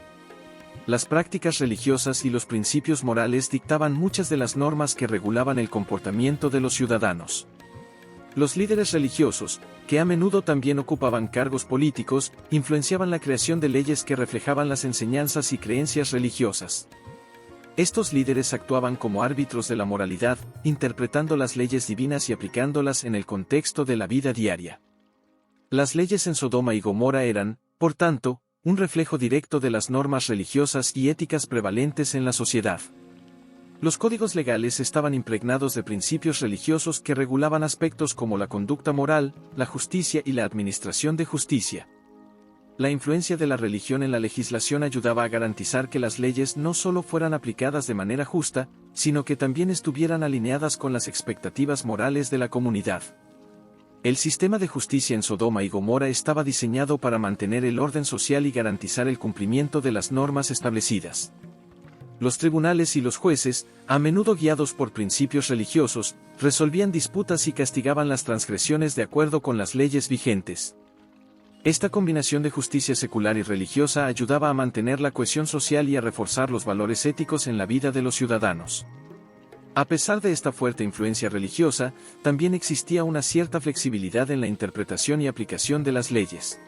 Las prácticas religiosas y los principios morales dictaban muchas de las normas que regulaban el comportamiento de los ciudadanos. Los líderes religiosos, que a menudo también ocupaban cargos políticos, influenciaban la creación de leyes que reflejaban las enseñanzas y creencias religiosas. Estos líderes actuaban como árbitros de la moralidad, interpretando las leyes divinas y aplicándolas en el contexto de la vida diaria. Las leyes en Sodoma y Gomorra eran, por tanto, un reflejo directo de las normas religiosas y éticas prevalentes en la sociedad. Los códigos legales estaban impregnados de principios religiosos que regulaban aspectos como la conducta moral, la justicia y la administración de justicia. La influencia de la religión en la legislación ayudaba a garantizar que las leyes no solo fueran aplicadas de manera justa, sino que también estuvieran alineadas con las expectativas morales de la comunidad. El sistema de justicia en Sodoma y Gomorra estaba diseñado para mantener el orden social y garantizar el cumplimiento de las normas establecidas. Los tribunales y los jueces, a menudo guiados por principios religiosos, resolvían disputas y castigaban las transgresiones de acuerdo con las leyes vigentes. Esta combinación de justicia secular y religiosa ayudaba a mantener la cohesión social y a reforzar los valores éticos en la vida de los ciudadanos. A pesar de esta fuerte influencia religiosa, también existía una cierta flexibilidad en la interpretación y aplicación de las leyes.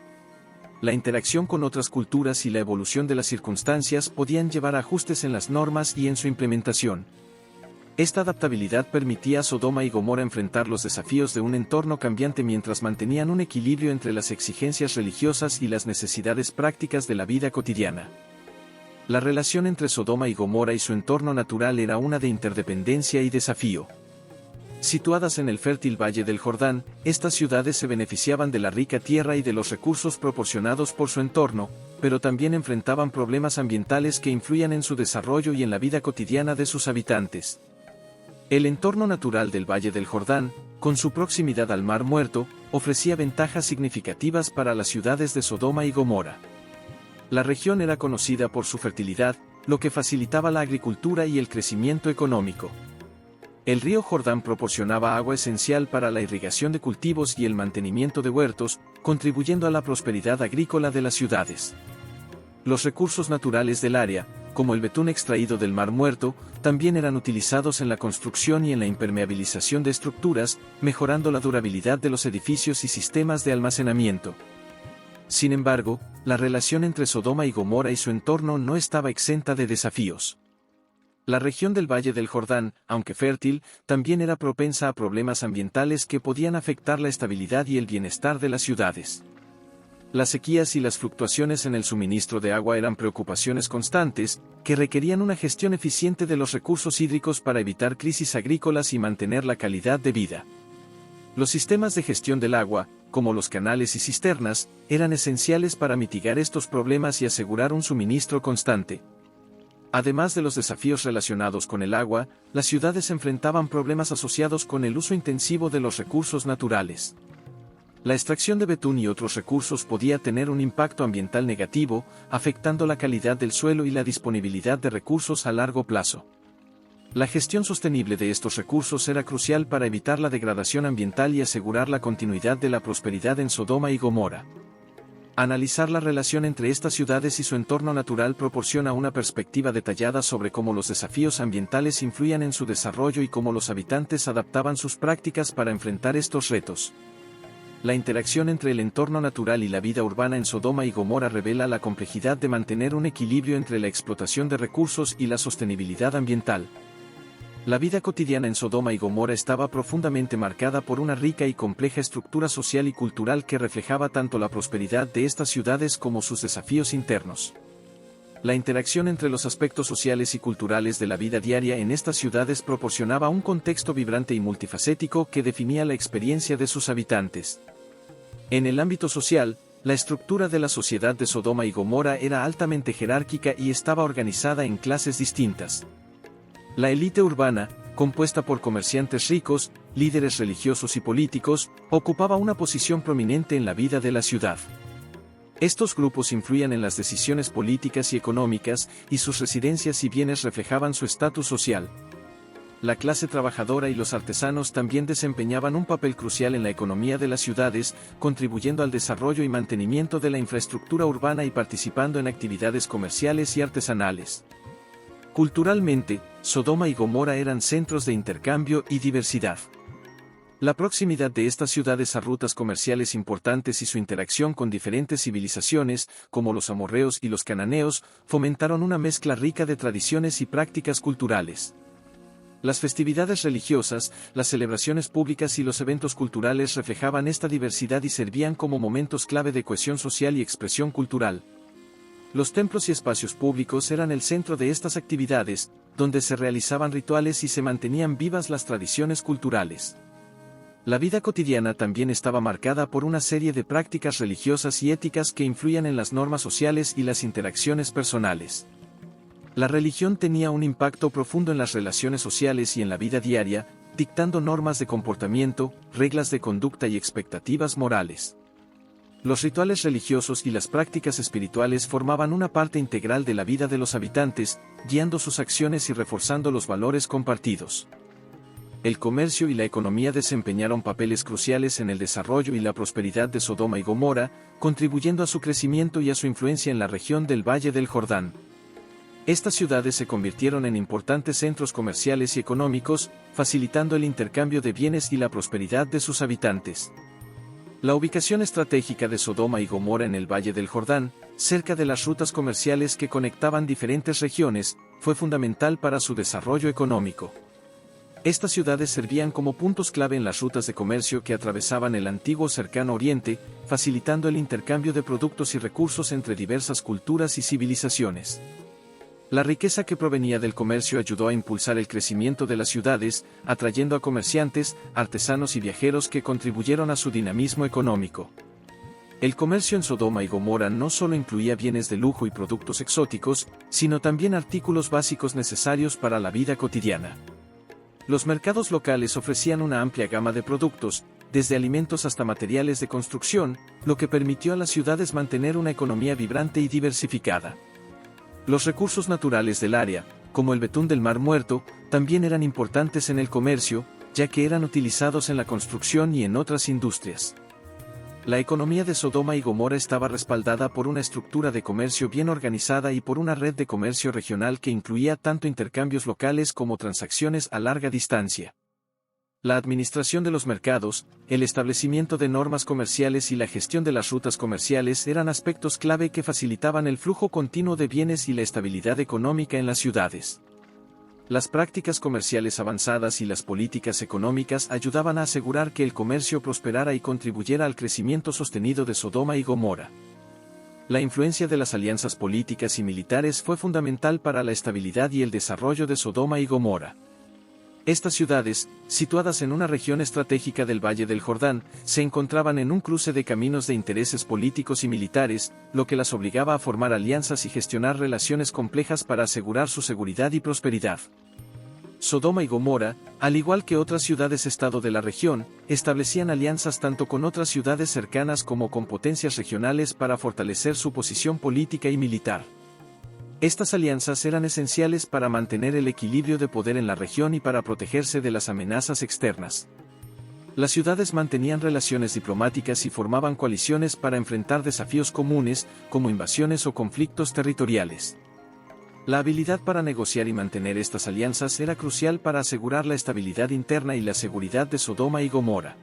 La interacción con otras culturas y la evolución de las circunstancias podían llevar a ajustes en las normas y en su implementación. Esta adaptabilidad permitía a Sodoma y Gomorra enfrentar los desafíos de un entorno cambiante mientras mantenían un equilibrio entre las exigencias religiosas y las necesidades prácticas de la vida cotidiana. La relación entre Sodoma y Gomorra y su entorno natural era una de interdependencia y desafío. Situadas en el fértil Valle del Jordán, estas ciudades se beneficiaban de la rica tierra y de los recursos proporcionados por su entorno, pero también enfrentaban problemas ambientales que influían en su desarrollo y en la vida cotidiana de sus habitantes. El entorno natural del Valle del Jordán, con su proximidad al Mar Muerto, ofrecía ventajas significativas para las ciudades de Sodoma y Gomorra. La región era conocida por su fertilidad, lo que facilitaba la agricultura y el crecimiento económico. El río Jordán proporcionaba agua esencial para la irrigación de cultivos y el mantenimiento de huertos, contribuyendo a la prosperidad agrícola de las ciudades. Los recursos naturales del área, como el betún extraído del Mar Muerto, también eran utilizados en la construcción y en la impermeabilización de estructuras, mejorando la durabilidad de los edificios y sistemas de almacenamiento. Sin embargo, la relación entre Sodoma y Gomorra y su entorno no estaba exenta de desafíos. La región del Valle del Jordán, aunque fértil, también era propensa a problemas ambientales que podían afectar la estabilidad y el bienestar de las ciudades. Las sequías y las fluctuaciones en el suministro de agua eran preocupaciones constantes, que requerían una gestión eficiente de los recursos hídricos para evitar crisis agrícolas y mantener la calidad de vida. Los sistemas de gestión del agua, como los canales y cisternas, eran esenciales para mitigar estos problemas y asegurar un suministro constante. Además de los desafíos relacionados con el agua, las ciudades enfrentaban problemas asociados con el uso intensivo de los recursos naturales. La extracción de betún y otros recursos podía tener un impacto ambiental negativo, afectando la calidad del suelo y la disponibilidad de recursos a largo plazo. La gestión sostenible de estos recursos era crucial para evitar la degradación ambiental y asegurar la continuidad de la prosperidad en Sodoma y Gomorra. Analizar la relación entre estas ciudades y su entorno natural proporciona una perspectiva detallada sobre cómo los desafíos ambientales influían en su desarrollo y cómo los habitantes adaptaban sus prácticas para enfrentar estos retos. La interacción entre el entorno natural y la vida urbana en Sodoma y Gomorra revela la complejidad de mantener un equilibrio entre la explotación de recursos y la sostenibilidad ambiental. La vida cotidiana en Sodoma y Gomorra estaba profundamente marcada por una rica y compleja estructura social y cultural que reflejaba tanto la prosperidad de estas ciudades como sus desafíos internos. La interacción entre los aspectos sociales y culturales de la vida diaria en estas ciudades proporcionaba un contexto vibrante y multifacético que definía la experiencia de sus habitantes. En el ámbito social, la estructura de la sociedad de Sodoma y Gomorra era altamente jerárquica y estaba organizada en clases distintas. La élite urbana, compuesta por comerciantes ricos, líderes religiosos y políticos, ocupaba una posición prominente en la vida de la ciudad. Estos grupos influían en las decisiones políticas y económicas, y sus residencias y bienes reflejaban su estatus social. La clase trabajadora y los artesanos también desempeñaban un papel crucial en la economía de las ciudades, contribuyendo al desarrollo y mantenimiento de la infraestructura urbana y participando en actividades comerciales y artesanales. Culturalmente, Sodoma y Gomorra eran centros de intercambio y diversidad. La proximidad de estas ciudades a rutas comerciales importantes y su interacción con diferentes civilizaciones, como los amorreos y los cananeos, fomentaron una mezcla rica de tradiciones y prácticas culturales. Las festividades religiosas, las celebraciones públicas y los eventos culturales reflejaban esta diversidad y servían como momentos clave de cohesión social y expresión cultural. Los templos y espacios públicos eran el centro de estas actividades, donde se realizaban rituales y se mantenían vivas las tradiciones culturales. La vida cotidiana también estaba marcada por una serie de prácticas religiosas y éticas que influían en las normas sociales y las interacciones personales. La religión tenía un impacto profundo en las relaciones sociales y en la vida diaria, dictando normas de comportamiento, reglas de conducta y expectativas morales. Los rituales religiosos y las prácticas espirituales formaban una parte integral de la vida de los habitantes, guiando sus acciones y reforzando los valores compartidos. El comercio y la economía desempeñaron papeles cruciales en el desarrollo y la prosperidad de Sodoma y Gomorra, contribuyendo a su crecimiento y a su influencia en la región del Valle del Jordán. Estas ciudades se convirtieron en importantes centros comerciales y económicos, facilitando el intercambio de bienes y la prosperidad de sus habitantes. La ubicación estratégica de Sodoma y Gomorra en el Valle del Jordán, cerca de las rutas comerciales que conectaban diferentes regiones, fue fundamental para su desarrollo económico. Estas ciudades servían como puntos clave en las rutas de comercio que atravesaban el antiguo Cercano Oriente, facilitando el intercambio de productos y recursos entre diversas culturas y civilizaciones. La riqueza que provenía del comercio ayudó a impulsar el crecimiento de las ciudades, atrayendo a comerciantes, artesanos y viajeros que contribuyeron a su dinamismo económico. El comercio en Sodoma y Gomorra no solo incluía bienes de lujo y productos exóticos, sino también artículos básicos necesarios para la vida cotidiana. Los mercados locales ofrecían una amplia gama de productos, desde alimentos hasta materiales de construcción, lo que permitió a las ciudades mantener una economía vibrante y diversificada. Los recursos naturales del área, como el betún del Mar Muerto, también eran importantes en el comercio, ya que eran utilizados en la construcción y en otras industrias. La economía de Sodoma y Gomorra estaba respaldada por una estructura de comercio bien organizada y por una red de comercio regional que incluía tanto intercambios locales como transacciones a larga distancia. La administración de los mercados, el establecimiento de normas comerciales y la gestión de las rutas comerciales eran aspectos clave que facilitaban el flujo continuo de bienes y la estabilidad económica en las ciudades. Las prácticas comerciales avanzadas y las políticas económicas ayudaban a asegurar que el comercio prosperara y contribuyera al crecimiento sostenido de Sodoma y Gomorra. La influencia de las alianzas políticas y militares fue fundamental para la estabilidad y el desarrollo de Sodoma y Gomorra. Estas ciudades, situadas en una región estratégica del Valle del Jordán, se encontraban en un cruce de caminos de intereses políticos y militares, lo que las obligaba a formar alianzas y gestionar relaciones complejas para asegurar su seguridad y prosperidad. Sodoma y Gomorra, al igual que otras ciudades-estado de la región, establecían alianzas tanto con otras ciudades cercanas como con potencias regionales para fortalecer su posición política y militar. Estas alianzas eran esenciales para mantener el equilibrio de poder en la región y para protegerse de las amenazas externas. Las ciudades mantenían relaciones diplomáticas y formaban coaliciones para enfrentar desafíos comunes, como invasiones o conflictos territoriales. La habilidad para negociar y mantener estas alianzas era crucial para asegurar la estabilidad interna y la seguridad de Sodoma y Gomorra.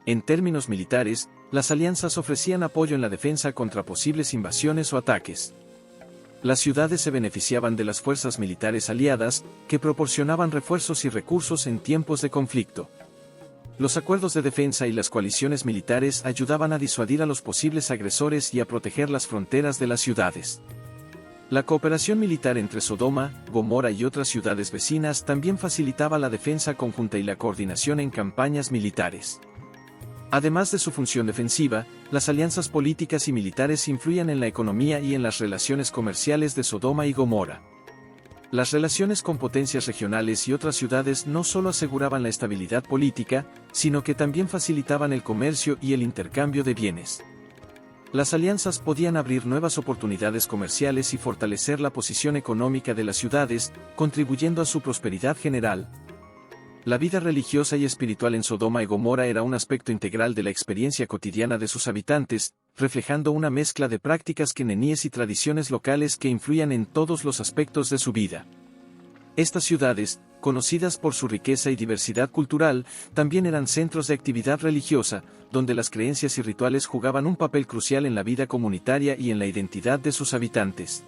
En términos militares, las alianzas ofrecían apoyo en la defensa contra posibles invasiones o ataques. Las ciudades se beneficiaban de las fuerzas militares aliadas, que proporcionaban refuerzos y recursos en tiempos de conflicto. Los acuerdos de defensa y las coaliciones militares ayudaban a disuadir a los posibles agresores y a proteger las fronteras de las ciudades. La cooperación militar entre Sodoma, Gomorra y otras ciudades vecinas también facilitaba la defensa conjunta y la coordinación en campañas militares. Además de su función defensiva, las alianzas políticas y militares influían en la economía y en las relaciones comerciales de Sodoma y Gomorra. Las relaciones con potencias regionales y otras ciudades no solo aseguraban la estabilidad política, sino que también facilitaban el comercio y el intercambio de bienes. Las alianzas podían abrir nuevas oportunidades comerciales y fortalecer la posición económica de las ciudades, contribuyendo a su prosperidad general. La vida religiosa y espiritual en Sodoma y Gomorra era un aspecto integral de la experiencia cotidiana de sus habitantes, reflejando una mezcla de prácticas queneníes y tradiciones locales que influían en todos los aspectos de su vida. Estas ciudades, conocidas por su riqueza y diversidad cultural, también eran centros de actividad religiosa, donde las creencias y rituales jugaban un papel crucial en la vida comunitaria y en la identidad de sus habitantes.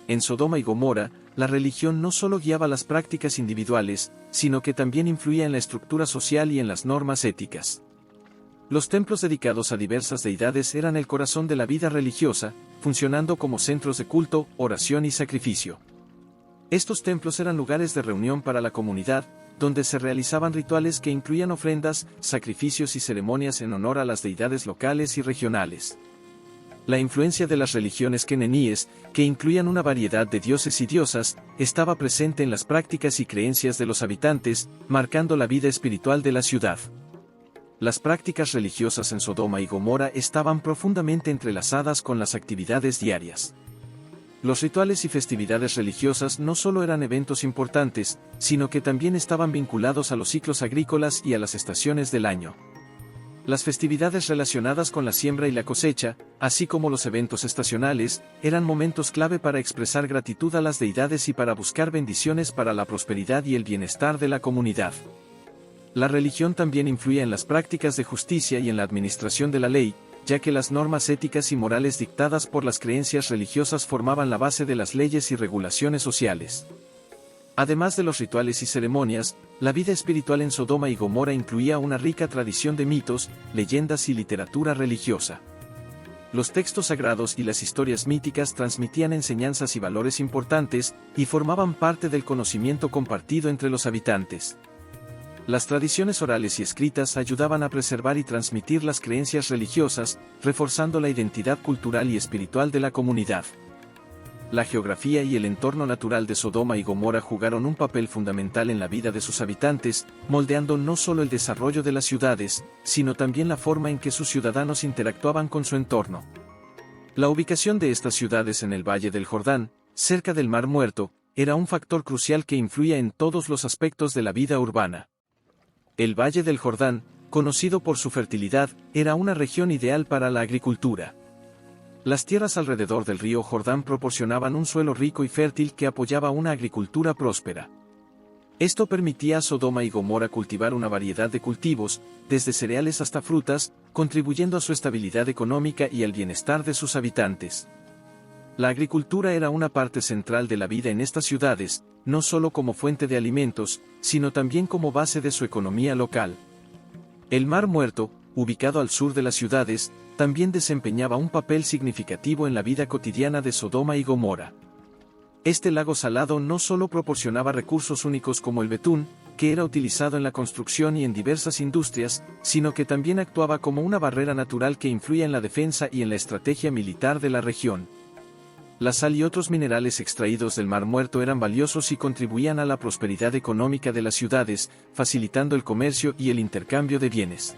En Sodoma y Gomorra, la religión no solo guiaba las prácticas individuales, sino que también influía en la estructura social y en las normas éticas. Los templos dedicados a diversas deidades eran el corazón de la vida religiosa, funcionando como centros de culto, oración y sacrificio. Estos templos eran lugares de reunión para la comunidad, donde se realizaban rituales que incluían ofrendas, sacrificios y ceremonias en honor a las deidades locales y regionales. La influencia de las religiones queneníes, que incluían una variedad de dioses y diosas, estaba presente en las prácticas y creencias de los habitantes, marcando la vida espiritual de la ciudad. Las prácticas religiosas en Sodoma y Gomorra estaban profundamente entrelazadas con las actividades diarias. Los rituales y festividades religiosas no solo eran eventos importantes, sino que también estaban vinculados a los ciclos agrícolas y a las estaciones del año. Las festividades relacionadas con la siembra y la cosecha, así como los eventos estacionales, eran momentos clave para expresar gratitud a las deidades y para buscar bendiciones para la prosperidad y el bienestar de la comunidad. La religión también influía en las prácticas de justicia y en la administración de la ley, ya que las normas éticas y morales dictadas por las creencias religiosas formaban la base de las leyes y regulaciones sociales. Además de los rituales y ceremonias, la vida espiritual en Sodoma y Gomorra incluía una rica tradición de mitos, leyendas y literatura religiosa. Los textos sagrados y las historias míticas transmitían enseñanzas y valores importantes, y formaban parte del conocimiento compartido entre los habitantes. Las tradiciones orales y escritas ayudaban a preservar y transmitir las creencias religiosas, reforzando la identidad cultural y espiritual de la comunidad. La geografía y el entorno natural de Sodoma y Gomorra jugaron un papel fundamental en la vida de sus habitantes, moldeando no solo el desarrollo de las ciudades, sino también la forma en que sus ciudadanos interactuaban con su entorno. La ubicación de estas ciudades en el Valle del Jordán, cerca del Mar Muerto, era un factor crucial que influía en todos los aspectos de la vida urbana. El Valle del Jordán, conocido por su fertilidad, era una región ideal para la agricultura. Las tierras alrededor del río Jordán proporcionaban un suelo rico y fértil que apoyaba una agricultura próspera. Esto permitía a Sodoma y Gomorra cultivar una variedad de cultivos, desde cereales hasta frutas, contribuyendo a su estabilidad económica y al bienestar de sus habitantes. La agricultura era una parte central de la vida en estas ciudades, no solo como fuente de alimentos, sino también como base de su economía local. El Mar Muerto, ubicado al sur de las ciudades, también desempeñaba un papel significativo en la vida cotidiana de Sodoma y Gomorra. Este lago salado no solo proporcionaba recursos únicos como el betún, que era utilizado en la construcción y en diversas industrias, sino que también actuaba como una barrera natural que influía en la defensa y en la estrategia militar de la región. La sal y otros minerales extraídos del Mar Muerto eran valiosos y contribuían a la prosperidad económica de las ciudades, facilitando el comercio y el intercambio de bienes.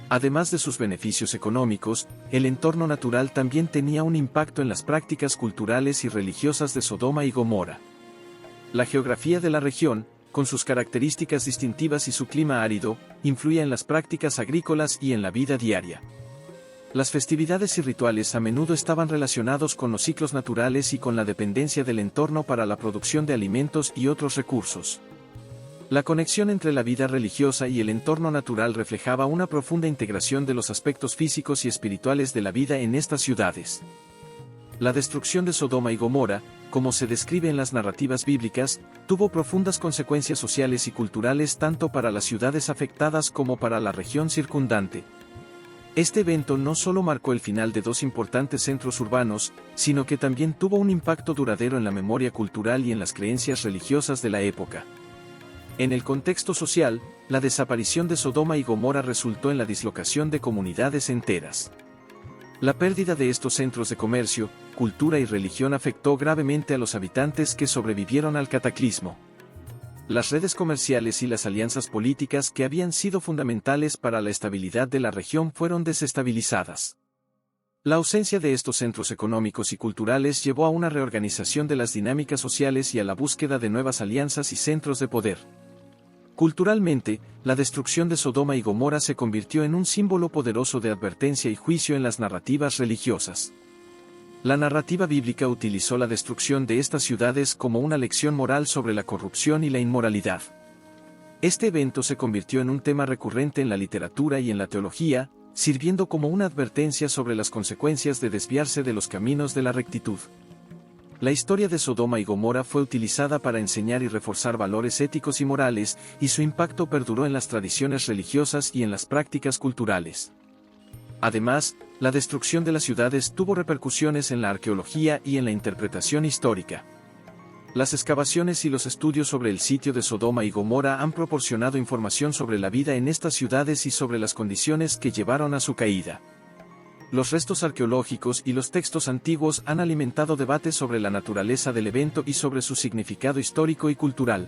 Además de sus beneficios económicos, el entorno natural también tenía un impacto en las prácticas culturales y religiosas de Sodoma y Gomorra. La geografía de la región, con sus características distintivas y su clima árido, influía en las prácticas agrícolas y en la vida diaria. Las festividades y rituales a menudo estaban relacionados con los ciclos naturales y con la dependencia del entorno para la producción de alimentos y otros recursos. La conexión entre la vida religiosa y el entorno natural reflejaba una profunda integración de los aspectos físicos y espirituales de la vida en estas ciudades. La destrucción de Sodoma y Gomorra, como se describe en las narrativas bíblicas, tuvo profundas consecuencias sociales y culturales tanto para las ciudades afectadas como para la región circundante. Este evento no solo marcó el final de dos importantes centros urbanos, sino que también tuvo un impacto duradero en la memoria cultural y en las creencias religiosas de la época. En el contexto social, la desaparición de Sodoma y Gomorra resultó en la dislocación de comunidades enteras. La pérdida de estos centros de comercio, cultura y religión afectó gravemente a los habitantes que sobrevivieron al cataclismo. Las redes comerciales y las alianzas políticas que habían sido fundamentales para la estabilidad de la región fueron desestabilizadas. La ausencia de estos centros económicos y culturales llevó a una reorganización de las dinámicas sociales y a la búsqueda de nuevas alianzas y centros de poder. Culturalmente, la destrucción de Sodoma y Gomorra se convirtió en un símbolo poderoso de advertencia y juicio en las narrativas religiosas. La narrativa bíblica utilizó la destrucción de estas ciudades como una lección moral sobre la corrupción y la inmoralidad. Este evento se convirtió en un tema recurrente en la literatura y en la teología, sirviendo como una advertencia sobre las consecuencias de desviarse de los caminos de la rectitud. La historia de Sodoma y Gomorra fue utilizada para enseñar y reforzar valores éticos y morales, y su impacto perduró en las tradiciones religiosas y en las prácticas culturales. Además, la destrucción de las ciudades tuvo repercusiones en la arqueología y en la interpretación histórica. Las excavaciones y los estudios sobre el sitio de Sodoma y Gomorra han proporcionado información sobre la vida en estas ciudades y sobre las condiciones que llevaron a su caída. Los restos arqueológicos y los textos antiguos han alimentado debates sobre la naturaleza del evento y sobre su significado histórico y cultural.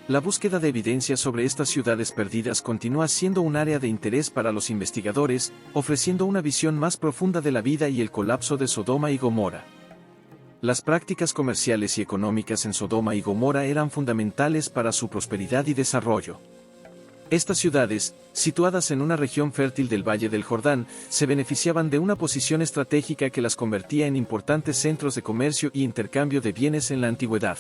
La búsqueda de evidencia sobre estas ciudades perdidas continúa siendo un área de interés para los investigadores, ofreciendo una visión más profunda de la vida y el colapso de Sodoma y Gomorra. Las prácticas comerciales y económicas en Sodoma y Gomorra eran fundamentales para su prosperidad y desarrollo. Estas ciudades, situadas en una región fértil del Valle del Jordán, se beneficiaban de una posición estratégica que las convertía en importantes centros de comercio y intercambio de bienes en la antigüedad.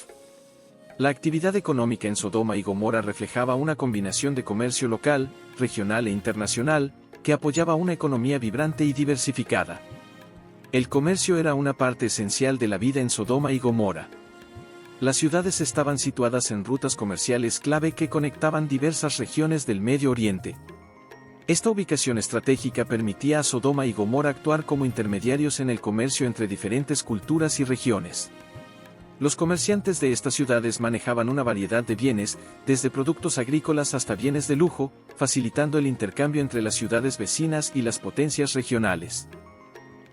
La actividad económica en Sodoma y Gomorra reflejaba una combinación de comercio local, regional e internacional, que apoyaba una economía vibrante y diversificada. El comercio era una parte esencial de la vida en Sodoma y Gomorra. Las ciudades estaban situadas en rutas comerciales clave que conectaban diversas regiones del Medio Oriente. Esta ubicación estratégica permitía a Sodoma y Gomorra actuar como intermediarios en el comercio entre diferentes culturas y regiones. Los comerciantes de estas ciudades manejaban una variedad de bienes, desde productos agrícolas hasta bienes de lujo, facilitando el intercambio entre las ciudades vecinas y las potencias regionales.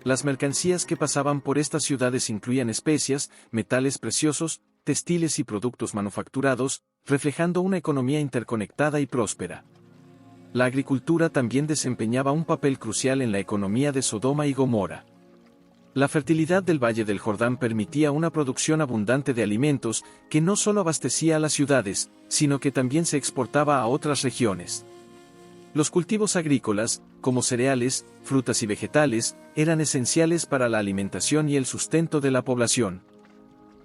Las mercancías que pasaban por estas ciudades incluían especias, metales preciosos, textiles y productos manufacturados, reflejando una economía interconectada y próspera. La agricultura también desempeñaba un papel crucial en la economía de Sodoma y Gomorra. La fertilidad del Valle del Jordán permitía una producción abundante de alimentos, que no solo abastecía a las ciudades, sino que también se exportaba a otras regiones. Los cultivos agrícolas, como cereales, frutas y vegetales, eran esenciales para la alimentación y el sustento de la población.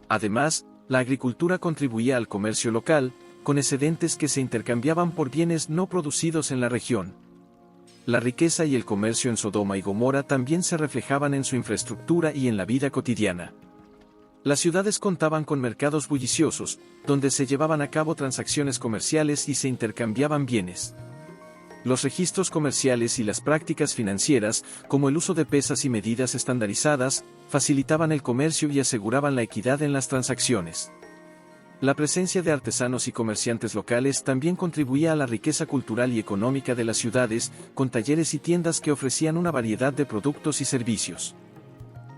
Además, la agricultura contribuía al comercio local, con excedentes que se intercambiaban por bienes no producidos en la región. La riqueza y el comercio en Sodoma y Gomorra también se reflejaban en su infraestructura y en la vida cotidiana. Las ciudades contaban con mercados bulliciosos, donde se llevaban a cabo transacciones comerciales y se intercambiaban bienes. Los registros comerciales y las prácticas financieras, como el uso de pesas y medidas estandarizadas, facilitaban el comercio y aseguraban la equidad en las transacciones. La presencia de artesanos y comerciantes locales también contribuía a la riqueza cultural y económica de las ciudades, con talleres y tiendas que ofrecían una variedad de productos y servicios.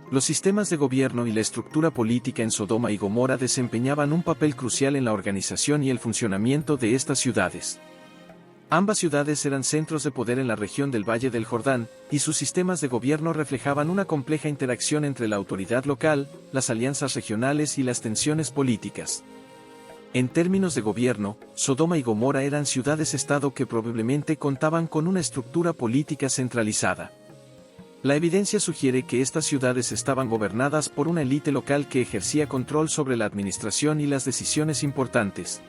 Los sistemas de gobierno y la estructura política en Sodoma y Gomorra desempeñaban un papel crucial en la organización y el funcionamiento de estas ciudades. Ambas ciudades eran centros de poder en la región del Valle del Jordán, y sus sistemas de gobierno reflejaban una compleja interacción entre la autoridad local, las alianzas regionales y las tensiones políticas. En términos de gobierno, Sodoma y Gomorra eran ciudades-estado que probablemente contaban con una estructura política centralizada. La evidencia sugiere que estas ciudades estaban gobernadas por una élite local que ejercía control sobre la administración y las decisiones importantes.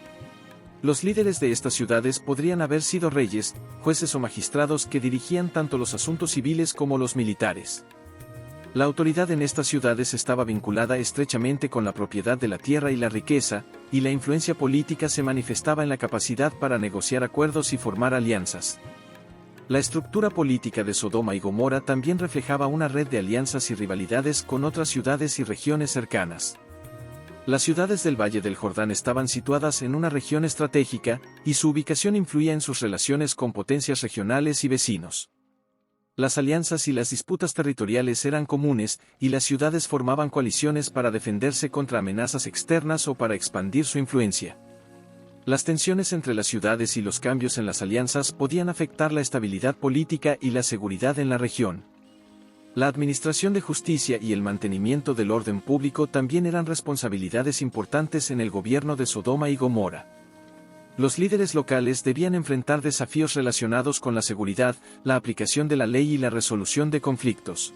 Los líderes de estas ciudades podrían haber sido reyes, jueces o magistrados que dirigían tanto los asuntos civiles como los militares. La autoridad en estas ciudades estaba vinculada estrechamente con la propiedad de la tierra y la riqueza, y la influencia política se manifestaba en la capacidad para negociar acuerdos y formar alianzas. La estructura política de Sodoma y Gomorra también reflejaba una red de alianzas y rivalidades con otras ciudades y regiones cercanas. Las ciudades del Valle del Jordán estaban situadas en una región estratégica, y su ubicación influía en sus relaciones con potencias regionales y vecinos. Las alianzas y las disputas territoriales eran comunes, y las ciudades formaban coaliciones para defenderse contra amenazas externas o para expandir su influencia. Las tensiones entre las ciudades y los cambios en las alianzas podían afectar la estabilidad política y la seguridad en la región. La administración de justicia y el mantenimiento del orden público también eran responsabilidades importantes en el gobierno de Sodoma y Gomorra. Los líderes locales debían enfrentar desafíos relacionados con la seguridad, la aplicación de la ley y la resolución de conflictos.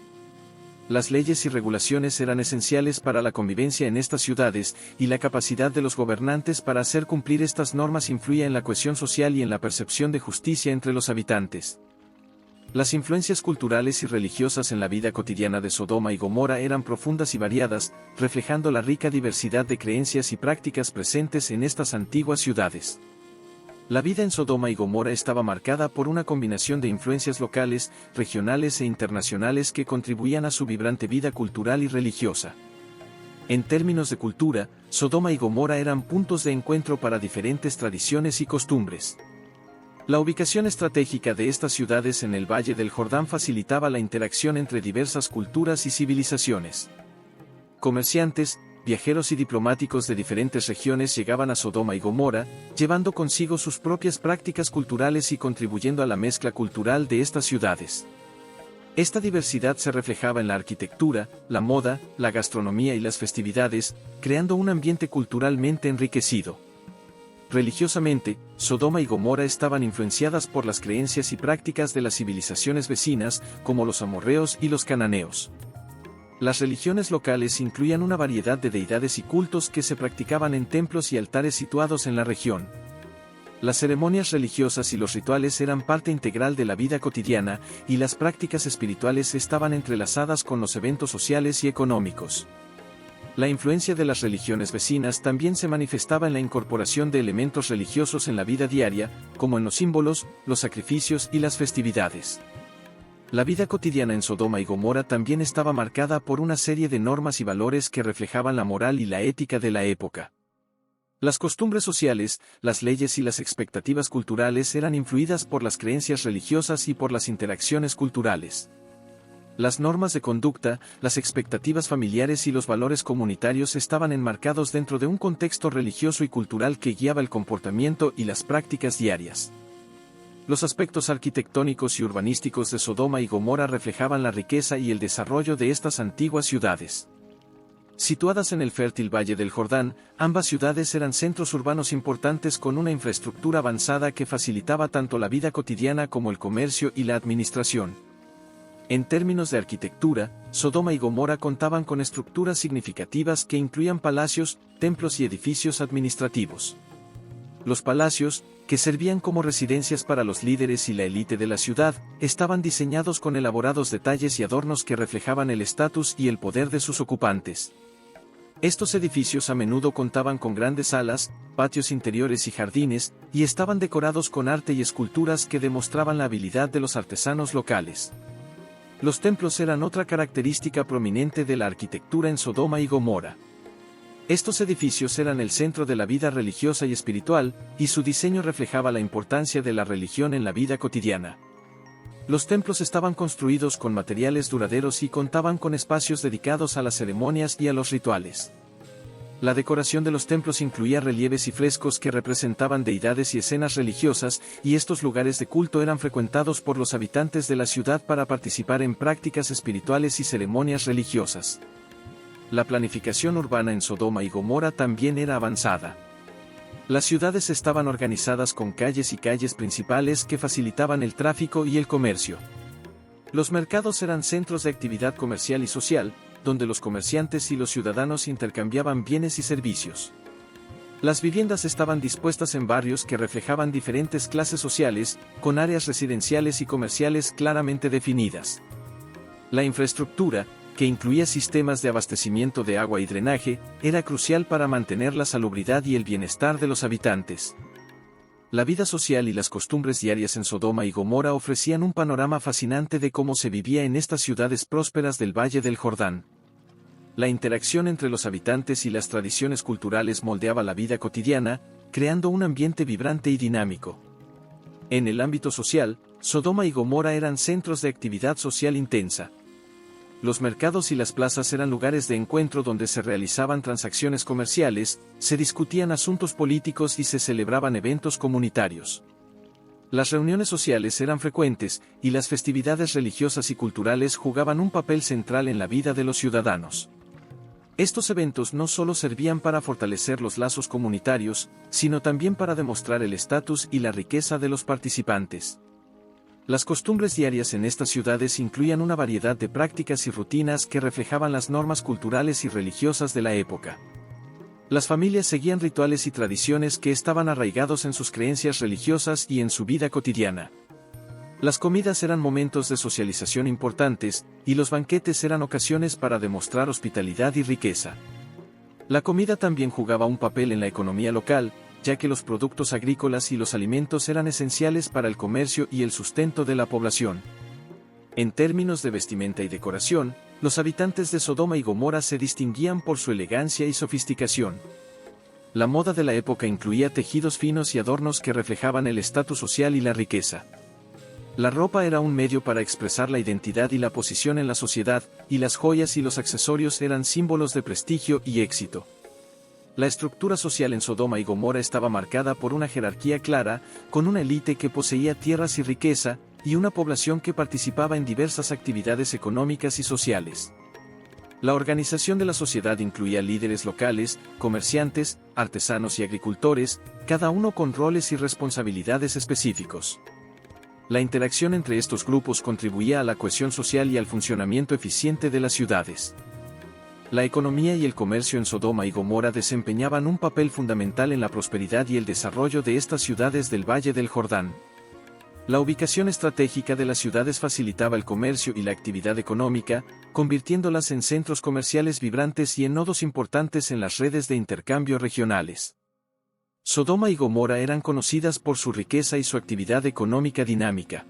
Las leyes y regulaciones eran esenciales para la convivencia en estas ciudades, y la capacidad de los gobernantes para hacer cumplir estas normas influía en la cohesión social y en la percepción de justicia entre los habitantes. Las influencias culturales y religiosas en la vida cotidiana de Sodoma y Gomorra eran profundas y variadas, reflejando la rica diversidad de creencias y prácticas presentes en estas antiguas ciudades. La vida en Sodoma y Gomorra estaba marcada por una combinación de influencias locales, regionales e internacionales que contribuían a su vibrante vida cultural y religiosa. En términos de cultura, Sodoma y Gomorra eran puntos de encuentro para diferentes tradiciones y costumbres. La ubicación estratégica de estas ciudades en el Valle del Jordán facilitaba la interacción entre diversas culturas y civilizaciones. Comerciantes, viajeros y diplomáticos de diferentes regiones llegaban a Sodoma y Gomorra, llevando consigo sus propias prácticas culturales y contribuyendo a la mezcla cultural de estas ciudades. Esta diversidad se reflejaba en la arquitectura, la moda, la gastronomía y las festividades, creando un ambiente culturalmente enriquecido. Religiosamente, Sodoma y Gomorra estaban influenciadas por las creencias y prácticas de las civilizaciones vecinas, como los amorreos y los cananeos. Las religiones locales incluían una variedad de deidades y cultos que se practicaban en templos y altares situados en la región. Las ceremonias religiosas y los rituales eran parte integral de la vida cotidiana, y las prácticas espirituales estaban entrelazadas con los eventos sociales y económicos. La influencia de las religiones vecinas también se manifestaba en la incorporación de elementos religiosos en la vida diaria, como en los símbolos, los sacrificios y las festividades. La vida cotidiana en Sodoma y Gomorra también estaba marcada por una serie de normas y valores que reflejaban la moral y la ética de la época. Las costumbres sociales, las leyes y las expectativas culturales eran influidas por las creencias religiosas y por las interacciones culturales. Las normas de conducta, las expectativas familiares y los valores comunitarios estaban enmarcados dentro de un contexto religioso y cultural que guiaba el comportamiento y las prácticas diarias. Los aspectos arquitectónicos y urbanísticos de Sodoma y Gomorra reflejaban la riqueza y el desarrollo de estas antiguas ciudades. Situadas en el fértil Valle del Jordán, ambas ciudades eran centros urbanos importantes con una infraestructura avanzada que facilitaba tanto la vida cotidiana como el comercio y la administración. En términos de arquitectura, Sodoma y Gomorra contaban con estructuras significativas que incluían palacios, templos y edificios administrativos. Los palacios, que servían como residencias para los líderes y la élite de la ciudad, estaban diseñados con elaborados detalles y adornos que reflejaban el estatus y el poder de sus ocupantes. Estos edificios a menudo contaban con grandes salas, patios interiores y jardines, y estaban decorados con arte y esculturas que demostraban la habilidad de los artesanos locales. Los templos eran otra característica prominente de la arquitectura en Sodoma y Gomorra. Estos edificios eran el centro de la vida religiosa y espiritual, y su diseño reflejaba la importancia de la religión en la vida cotidiana. Los templos estaban construidos con materiales duraderos y contaban con espacios dedicados a las ceremonias y a los rituales. La decoración de los templos incluía relieves y frescos que representaban deidades y escenas religiosas, y estos lugares de culto eran frecuentados por los habitantes de la ciudad para participar en prácticas espirituales y ceremonias religiosas. La planificación urbana en Sodoma y Gomorra también era avanzada. Las ciudades estaban organizadas con calles y calles principales que facilitaban el tráfico y el comercio. Los mercados eran centros de actividad comercial y social, donde los comerciantes y los ciudadanos intercambiaban bienes y servicios. Las viviendas estaban dispuestas en barrios que reflejaban diferentes clases sociales, con áreas residenciales y comerciales claramente definidas. La infraestructura, que incluía sistemas de abastecimiento de agua y drenaje, era crucial para mantener la salubridad y el bienestar de los habitantes. La vida social y las costumbres diarias en Sodoma y Gomorra ofrecían un panorama fascinante de cómo se vivía en estas ciudades prósperas del Valle del Jordán. La interacción entre los habitantes y las tradiciones culturales moldeaba la vida cotidiana, creando un ambiente vibrante y dinámico. En el ámbito social, Sodoma y Gomorra eran centros de actividad social intensa. Los mercados y las plazas eran lugares de encuentro donde se realizaban transacciones comerciales, se discutían asuntos políticos y se celebraban eventos comunitarios. Las reuniones sociales eran frecuentes, y las festividades religiosas y culturales jugaban un papel central en la vida de los ciudadanos. Estos eventos no solo servían para fortalecer los lazos comunitarios, sino también para demostrar el estatus y la riqueza de los participantes. Las costumbres diarias en estas ciudades incluían una variedad de prácticas y rutinas que reflejaban las normas culturales y religiosas de la época. Las familias seguían rituales y tradiciones que estaban arraigados en sus creencias religiosas y en su vida cotidiana. Las comidas eran momentos de socialización importantes, y los banquetes eran ocasiones para demostrar hospitalidad y riqueza. La comida también jugaba un papel en la economía local, ya que los productos agrícolas y los alimentos eran esenciales para el comercio y el sustento de la población. En términos de vestimenta y decoración, los habitantes de Sodoma y Gomorra se distinguían por su elegancia y sofisticación. La moda de la época incluía tejidos finos y adornos que reflejaban el estatus social y la riqueza. La ropa era un medio para expresar la identidad y la posición en la sociedad, y las joyas y los accesorios eran símbolos de prestigio y éxito. La estructura social en Sodoma y Gomorra estaba marcada por una jerarquía clara, con una élite que poseía tierras y riqueza, y una población que participaba en diversas actividades económicas y sociales. La organización de la sociedad incluía líderes locales, comerciantes, artesanos y agricultores, cada uno con roles y responsabilidades específicos. La interacción entre estos grupos contribuía a la cohesión social y al funcionamiento eficiente de las ciudades. La economía y el comercio en Sodoma y Gomorra desempeñaban un papel fundamental en la prosperidad y el desarrollo de estas ciudades del Valle del Jordán. La ubicación estratégica de las ciudades facilitaba el comercio y la actividad económica, convirtiéndolas en centros comerciales vibrantes y en nodos importantes en las redes de intercambio regionales. Sodoma y Gomorra eran conocidas por su riqueza y su actividad económica dinámica.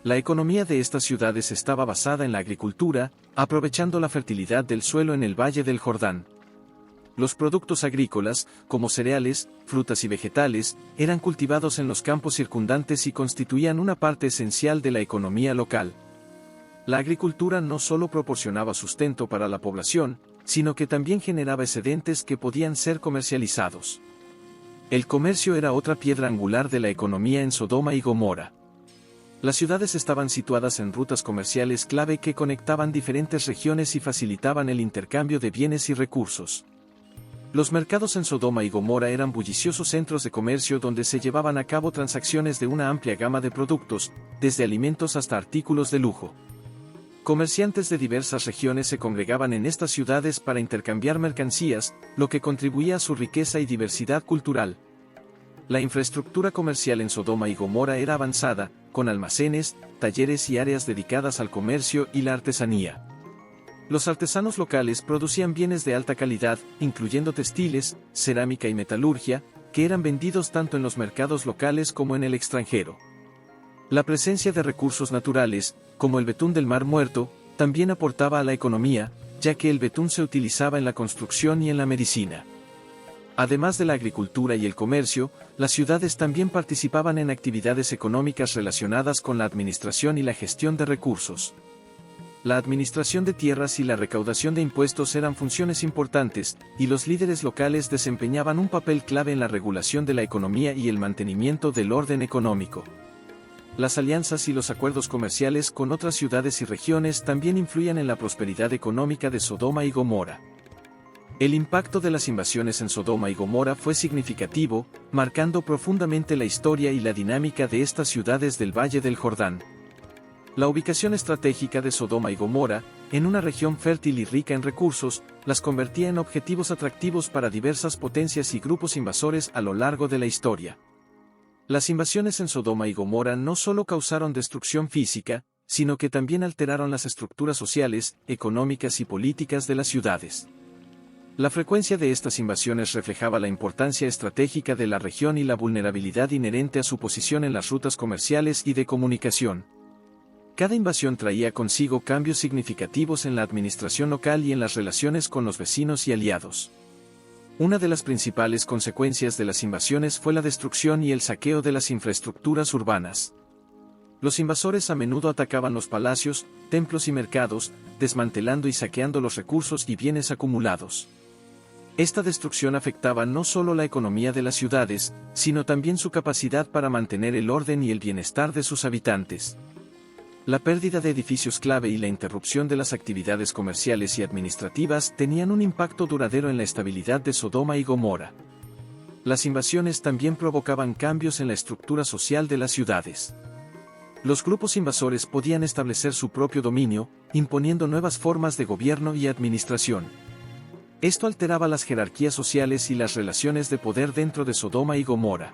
La economía de estas ciudades estaba basada en la agricultura, aprovechando la fertilidad del suelo en el Valle del Jordán. Los productos agrícolas, como cereales, frutas y vegetales, eran cultivados en los campos circundantes y constituían una parte esencial de la economía local. La agricultura no solo proporcionaba sustento para la población, sino que también generaba excedentes que podían ser comercializados. El comercio era otra piedra angular de la economía en Sodoma y Gomorra. Las ciudades estaban situadas en rutas comerciales clave que conectaban diferentes regiones y facilitaban el intercambio de bienes y recursos. Los mercados en Sodoma y Gomorra eran bulliciosos centros de comercio donde se llevaban a cabo transacciones de una amplia gama de productos, desde alimentos hasta artículos de lujo. Comerciantes de diversas regiones se congregaban en estas ciudades para intercambiar mercancías, lo que contribuía a su riqueza y diversidad cultural. La infraestructura comercial en Sodoma y Gomorra era avanzada, con almacenes, talleres y áreas dedicadas al comercio y la artesanía. Los artesanos locales producían bienes de alta calidad, incluyendo textiles, cerámica y metalurgia, que eran vendidos tanto en los mercados locales como en el extranjero. La presencia de recursos naturales, como el betún del Mar Muerto, también aportaba a la economía, ya que el betún se utilizaba en la construcción y en la medicina. Además de la agricultura y el comercio, las ciudades también participaban en actividades económicas relacionadas con la administración y la gestión de recursos. La administración de tierras y la recaudación de impuestos eran funciones importantes, y los líderes locales desempeñaban un papel clave en la regulación de la economía y el mantenimiento del orden económico. Las alianzas y los acuerdos comerciales con otras ciudades y regiones también influían en la prosperidad económica de Sodoma y Gomorra. El impacto de las invasiones en Sodoma y Gomorra fue significativo, marcando profundamente la historia y la dinámica de estas ciudades del Valle del Jordán. La ubicación estratégica de Sodoma y Gomorra, en una región fértil y rica en recursos, las convertía en objetivos atractivos para diversas potencias y grupos invasores a lo largo de la historia. Las invasiones en Sodoma y Gomorra no solo causaron destrucción física, sino que también alteraron las estructuras sociales, económicas y políticas de las ciudades. La frecuencia de estas invasiones reflejaba la importancia estratégica de la región y la vulnerabilidad inherente a su posición en las rutas comerciales y de comunicación. Cada invasión traía consigo cambios significativos en la administración local y en las relaciones con los vecinos y aliados. Una de las principales consecuencias de las invasiones fue la destrucción y el saqueo de las infraestructuras urbanas. Los invasores a menudo atacaban los palacios, templos y mercados, desmantelando y saqueando los recursos y bienes acumulados. Esta destrucción afectaba no solo la economía de las ciudades, sino también su capacidad para mantener el orden y el bienestar de sus habitantes. La pérdida de edificios clave y la interrupción de las actividades comerciales y administrativas tenían un impacto duradero en la estabilidad de Sodoma y Gomorra. Las invasiones también provocaban cambios en la estructura social de las ciudades. Los grupos invasores podían establecer su propio dominio, imponiendo nuevas formas de gobierno y administración. Esto alteraba las jerarquías sociales y las relaciones de poder dentro de Sodoma y Gomorra.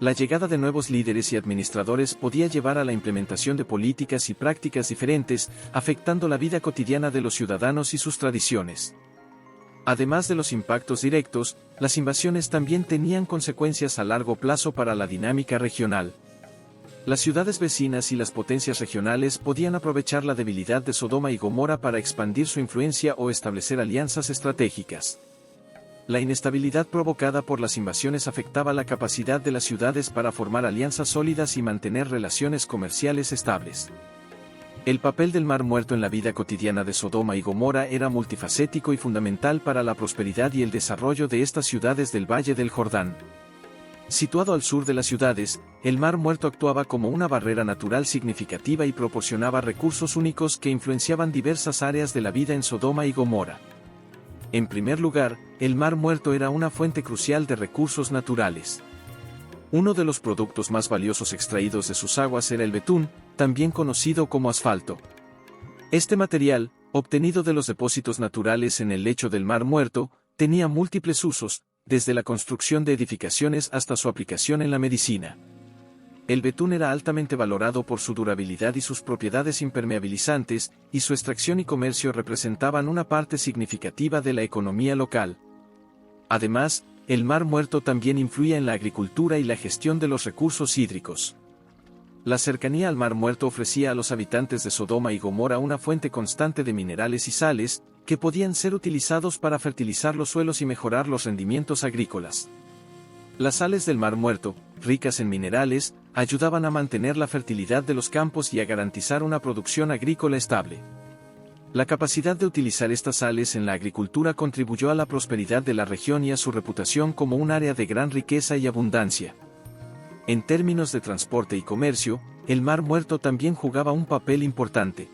La llegada de nuevos líderes y administradores podía llevar a la implementación de políticas y prácticas diferentes, afectando la vida cotidiana de los ciudadanos y sus tradiciones. Además de los impactos directos, las invasiones también tenían consecuencias a largo plazo para la dinámica regional. Las ciudades vecinas y las potencias regionales podían aprovechar la debilidad de Sodoma y Gomorra para expandir su influencia o establecer alianzas estratégicas. La inestabilidad provocada por las invasiones afectaba la capacidad de las ciudades para formar alianzas sólidas y mantener relaciones comerciales estables. El papel del Mar Muerto en la vida cotidiana de Sodoma y Gomorra era multifacético y fundamental para la prosperidad y el desarrollo de estas ciudades del Valle del Jordán. Situado al sur de las ciudades, el Mar Muerto actuaba como una barrera natural significativa y proporcionaba recursos únicos que influenciaban diversas áreas de la vida en Sodoma y Gomorra. En primer lugar, el Mar Muerto era una fuente crucial de recursos naturales. Uno de los productos más valiosos extraídos de sus aguas era el betún, también conocido como asfalto. Este material, obtenido de los depósitos naturales en el lecho del Mar Muerto, tenía múltiples usos, desde la construcción de edificaciones hasta su aplicación en la medicina. El betún era altamente valorado por su durabilidad y sus propiedades impermeabilizantes, y su extracción y comercio representaban una parte significativa de la economía local. Además, el Mar Muerto también influía en la agricultura y la gestión de los recursos hídricos. La cercanía al Mar Muerto ofrecía a los habitantes de Sodoma y Gomorra una fuente constante de minerales y sales, que podían ser utilizados para fertilizar los suelos y mejorar los rendimientos agrícolas. Las sales del Mar Muerto, ricas en minerales, ayudaban a mantener la fertilidad de los campos y a garantizar una producción agrícola estable. La capacidad de utilizar estas sales en la agricultura contribuyó a la prosperidad de la región y a su reputación como un área de gran riqueza y abundancia. En términos de transporte y comercio, el Mar Muerto también jugaba un papel importante.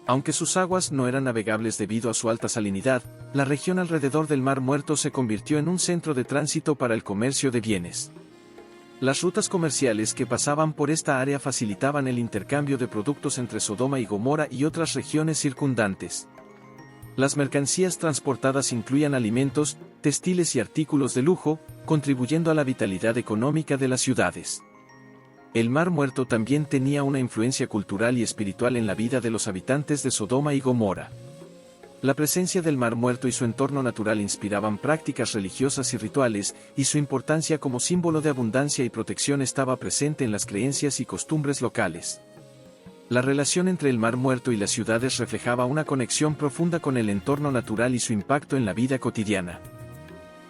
Aunque sus aguas no eran navegables debido a su alta salinidad, la región alrededor del Mar Muerto se convirtió en un centro de tránsito para el comercio de bienes. Las rutas comerciales que pasaban por esta área facilitaban el intercambio de productos entre Sodoma y Gomorra y otras regiones circundantes. Las mercancías transportadas incluían alimentos, textiles y artículos de lujo, contribuyendo a la vitalidad económica de las ciudades. El Mar Muerto también tenía una influencia cultural y espiritual en la vida de los habitantes de Sodoma y Gomorra. La presencia del Mar Muerto y su entorno natural inspiraban prácticas religiosas y rituales, y su importancia como símbolo de abundancia y protección estaba presente en las creencias y costumbres locales. La relación entre el Mar Muerto y las ciudades reflejaba una conexión profunda con el entorno natural y su impacto en la vida cotidiana.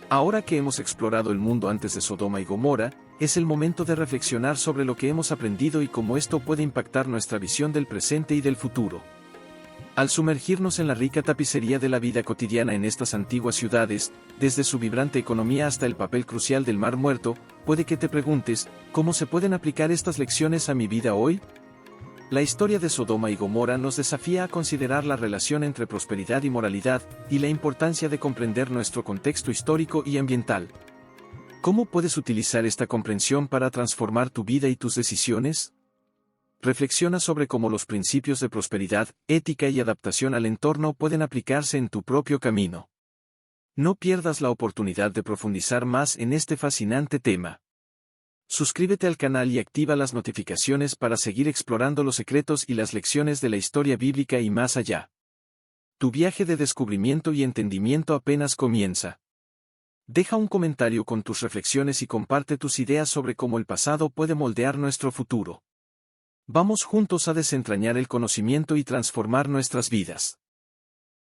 Ahora que hemos explorado el mundo antes de Sodoma y Gomorra, es el momento de reflexionar sobre lo que hemos aprendido y cómo esto puede impactar nuestra visión del presente y del futuro. Al sumergirnos en la rica tapicería de la vida cotidiana en estas antiguas ciudades, desde su vibrante economía hasta el papel crucial del Mar Muerto, puede que te preguntes, ¿cómo se pueden aplicar estas lecciones a mi vida hoy? La historia de Sodoma y Gomorra nos desafía a considerar la relación entre prosperidad y moralidad, y la importancia de comprender nuestro contexto histórico y ambiental. ¿Cómo puedes utilizar esta comprensión para transformar tu vida y tus decisiones? Reflexiona sobre cómo los principios de prosperidad, ética y adaptación al entorno pueden aplicarse en tu propio camino. No pierdas la oportunidad de profundizar más en este fascinante tema. Suscríbete al canal y activa las notificaciones para seguir explorando los secretos y las lecciones de la historia bíblica y más allá. Tu viaje de descubrimiento y entendimiento apenas comienza. Deja un comentario con tus reflexiones y comparte tus ideas sobre cómo el pasado puede moldear nuestro futuro. Vamos juntos a desentrañar el conocimiento y transformar nuestras vidas.